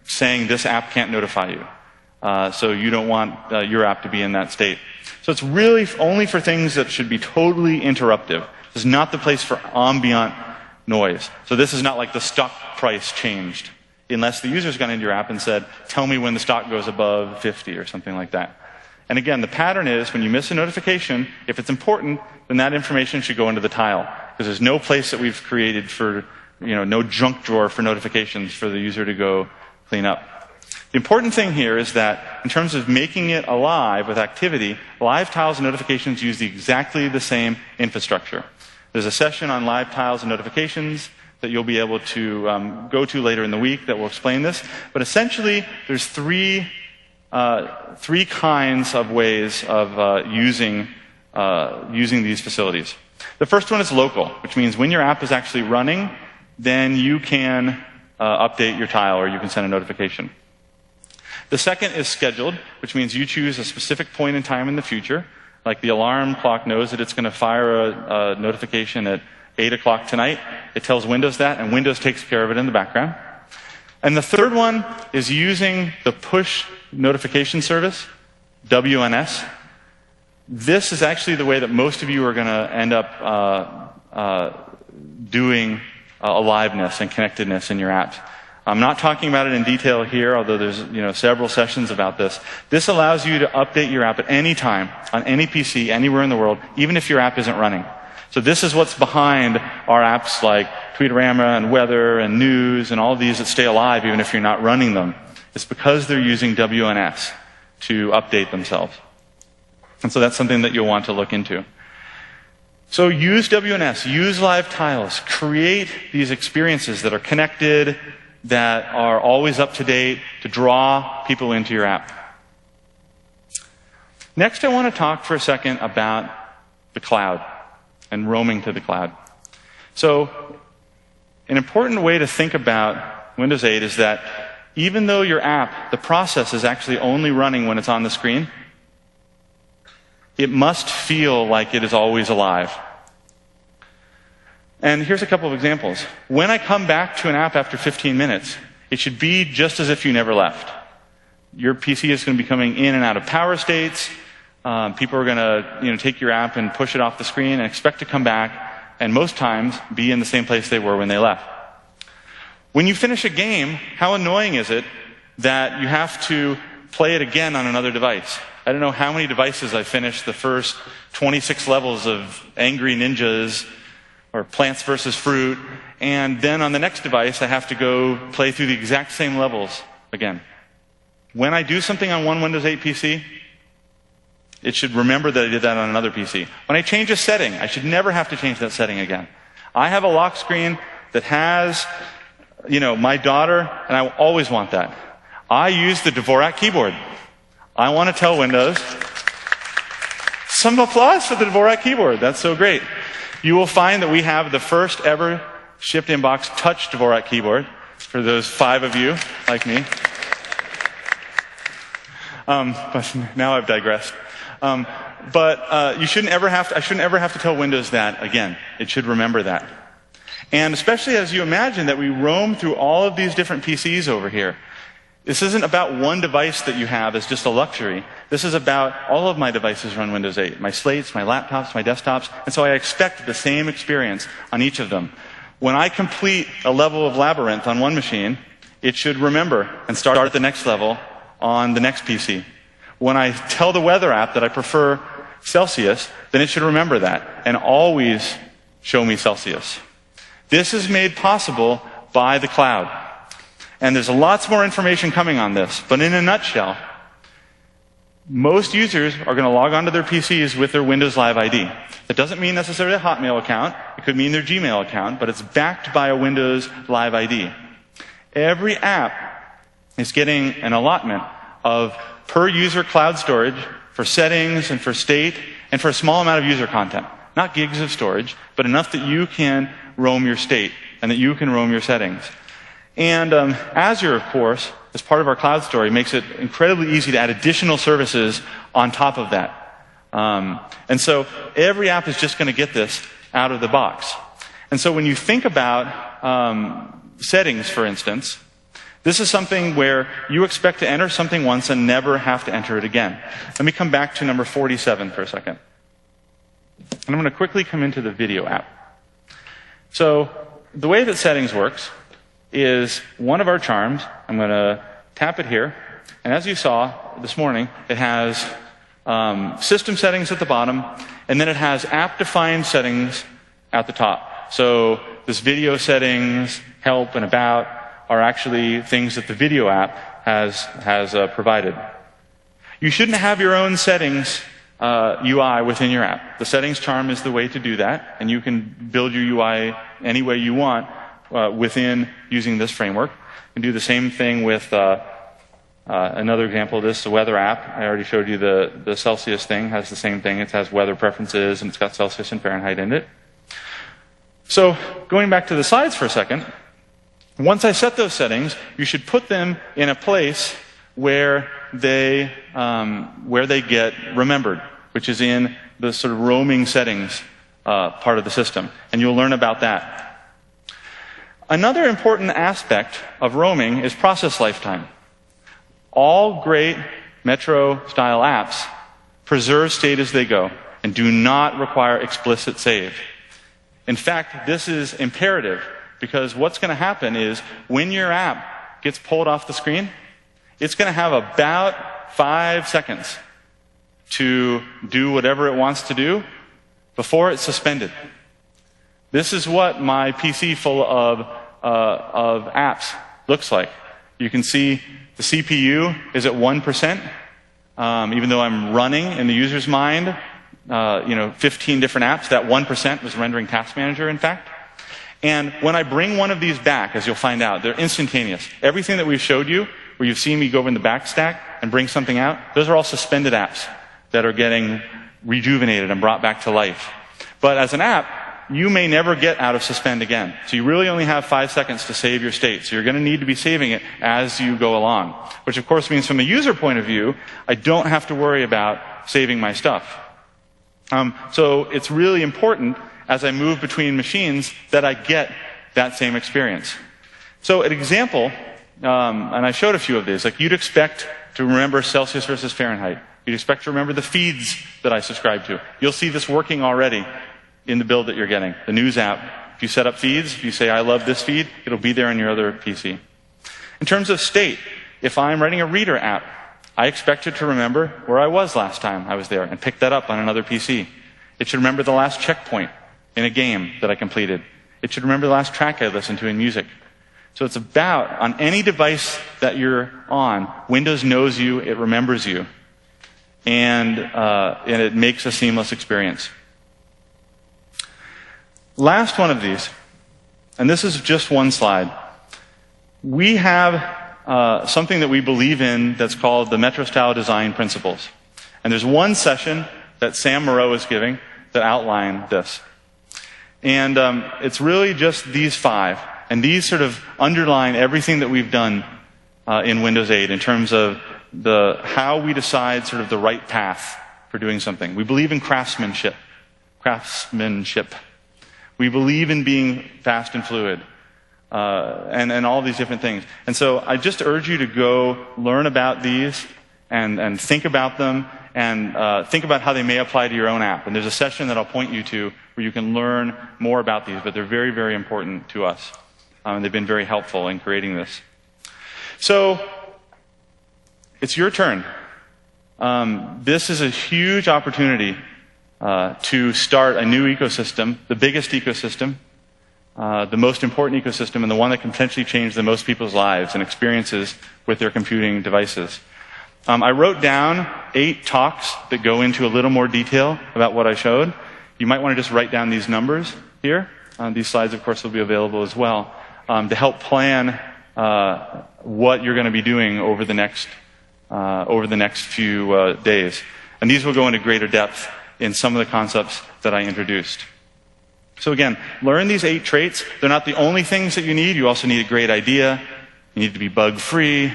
saying this app can't notify you. So you don't want your app to be in that state. So it's really only for things that should be totally interruptive. This is not the place for ambient noise. So this is not like the stock price changed, unless the user's gone into your app and said, tell me when the stock goes above 50 or something like that. And again, the pattern is when you miss a notification, if it's important, then that information should go into the tile. Because there's no place that we've created for, no junk drawer for notifications for the user to go clean up. The important thing here is that in terms of making it alive with activity, live tiles and notifications use exactly the same infrastructure. There's a session on live tiles and notifications that you'll be able to go to later in the week that will explain this. But essentially, there's three kinds of ways of using these facilities. The first one is local, which means when your app is actually running, then you can update your tile or you can send a notification. The second is scheduled, which means you choose a specific point in time in the future. Like the alarm clock knows that it's going to fire a notification at 8 o'clock tonight. It tells Windows that, and Windows takes care of it in the background. And the third one is using the push notification service, WNS. This is actually the way that most of you are going to end up doing aliveness and connectedness in your apps. I'm not talking about it in detail here, although there's several sessions about this. This allows you to update your app at any time, on any PC, anywhere in the world, even if your app isn't running. So this is what's behind our apps like Tweetorama and Weather and News and all these that stay alive even if you're not running them. It's because they're using WNS to update themselves. And so that's something that you'll want to look into. So use WNS, use live tiles, create these experiences that are connected, that are always up to date, to draw people into your app. Next, I want to talk for a second about the cloud and roaming to the cloud. So, an important way to think about Windows 8 is that even though your app, the process is actually only running when it's on the screen, it must feel like it is always alive. And here's a couple of examples. When I come back to an app after 15 minutes, it should be just as if you never left. Your PC is going to be coming in and out of power states. People are going to take your app and push it off the screen and expect to come back, and most times be in the same place they were when they left. When you finish a game, how annoying is it that you have to play it again on another device? I don't know how many devices I finished the first 26 levels of Angry Ninjas or Plants vs. Fruit, and then on the next device I have to go play through the exact same levels again. When I do something on one Windows 8 PC, it should remember that I did that on another PC. When I change a setting, I should never have to change that setting again. I have a lock screen that has, my daughter, and I always want that. I use the Dvorak keyboard. I want to tell Windows, some applause for the Dvorak keyboard. That's so great. You will find that we have the first ever shipped inbox touch Dvorak keyboard for those 5 of you like me. But now I've digressed. I shouldn't ever have to tell Windows that again. It should remember that. And especially as you imagine that we roam through all of these different PCs over here. This isn't about one device that you have as just a luxury. This is about all of my devices run Windows 8. My slates, my laptops, my desktops. And so I expect the same experience on each of them. When I complete a level of Labyrinth on one machine, it should remember and start at the next level on the next PC. When I tell the weather app that I prefer Celsius, then it should remember that and always show me Celsius. This is made possible by the cloud. And there's lots more information coming on this. But in a nutshell, most users are going to log onto their PCs with their Windows Live ID. That doesn't mean necessarily a Hotmail account. It could mean their Gmail account, but it's backed by a Windows Live ID. Every app is getting an allotment of per user cloud storage for settings and for state and for a small amount of user content. Not gigs of storage, but enough that you can roam your state and that you can roam your settings. And Azure, of course, as part of our cloud story, makes it incredibly easy to add additional services on top of that. And so every app is just going to get this out of the box. And so when you think about settings, for instance, this is something where you expect to enter something once and never have to enter it again. Let me come back to number 47 for a second. And I'm going to quickly come into the video app. So the way that settings works is one of our charms. I'm going to tap it here. And as you saw this morning, it has system settings at the bottom, and then it has app-defined settings at the top. So this video settings, help, and about are actually things that the video app has provided. You shouldn't have your own settings UI within your app. The settings charm is the way to do that, and you can build your UI any way you want within using this framework. You can do the same thing with another example of this, the weather app. I already showed you the Celsius thing has the same thing. It has weather preferences, and it's got Celsius and Fahrenheit in it. So going back to the slides for a second, once I set those settings, you should put them in a place where they get remembered, which is in the sort of roaming settings part of the system. And you'll learn about that. Another important aspect of roaming is process lifetime. All great Metro-style apps preserve state as they go and do not require explicit save. In fact, this is imperative because what's going to happen is when your app gets pulled off the screen, it's going to have about 5 seconds to do whatever it wants to do before it's suspended. This is what my PC full of apps looks like. You can see the CPU is at 1%, even though I'm running in the user's mind, 15 different apps. That 1% was rendering Task Manager, in fact. And when I bring one of these back, as you'll find out, they're instantaneous. Everything that we've showed you, where you've seen me go in the back stack and bring something out, those are all suspended apps that are getting rejuvenated and brought back to life. But as an app, you may never get out of suspend again. So you really only have 5 seconds to save your state. So you're going to need to be saving it as you go along. Which of course means from a user point of view, I don't have to worry about saving my stuff. So it's really important as I move between machines that I get that same experience. So an example, and I showed a few of these, like you'd expect to remember Celsius versus Fahrenheit. You'd expect to remember the feeds that I subscribe to. You'll see this working already in the build that you're getting. The news app, if you set up feeds, if you say, I love this feed, it'll be there on your other PC. In terms of state, if I'm writing a reader app, I expect it to remember where I was last time I was there and pick that up on another PC. It should remember the last checkpoint in a game that I completed. It should remember the last track I listened to in music. So it's about, on any device that you're on, Windows knows you, it remembers you, and it makes a seamless experience. Last one of these, and this is just one slide. We have something that we believe in that's called the Metro-style design principles. And there's one session that Sam Moreau is giving that outline this. And it's really just these 5. And these sort of underline everything that we've done in Windows 8 in terms of how we decide sort of the right path for doing something. We believe in craftsmanship. We believe in being fast and fluid. And all these different things. And so I just urge you to go learn about these and think about them and think about how they may apply to your own app. And there's a session that I'll point you to where you can learn more about these, but they're very, very important to us. And they've been very helpful in creating this. So it's your turn. This is a huge opportunity to start a new ecosystem, the biggest ecosystem, the most important ecosystem, and the one that can potentially change the most people's lives and experiences with their computing devices. I wrote down 8 talks that go into a little more detail about what I showed. You might want to just write down these numbers here. These slides, of course, will be available as well to help plan what you're going to be doing over the next few days. And these will go into greater depth in some of the concepts that I introduced. So again, learn these 8 traits. They're not the only things that you need. You also need a great idea. You need to be bug-free.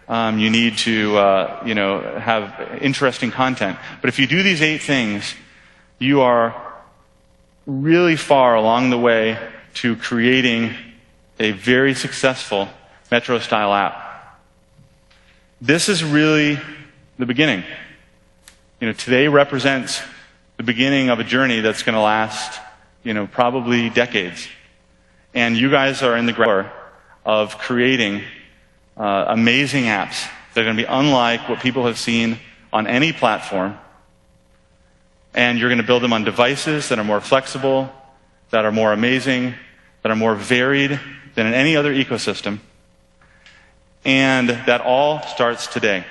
You need to, have interesting content. But if you do these 8 things, you are really far along the way to creating a very successful Metro-style app. This is really the beginning. Today represents the beginning of a journey that's going to last probably decades. And you guys are in the ground of creating amazing apps that are going to be unlike what people have seen on any platform. And you're going to build them on devices that are more flexible, that are more amazing, that are more varied than in any other ecosystem. And that all starts today.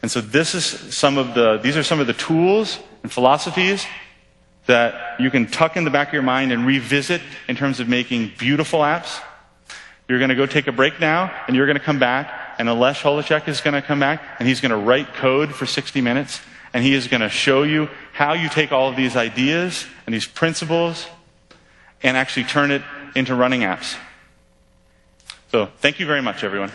And so these are some of the tools and philosophies that you can tuck in the back of your mind and revisit in terms of making beautiful apps. You're going to go take a break now, and you're going to come back, and Alesh Holacek is going to come back, and he's going to write code for 60 minutes, and he is going to show you how you take all of these ideas and these principles and actually turn it into running apps. So thank you very much, everyone.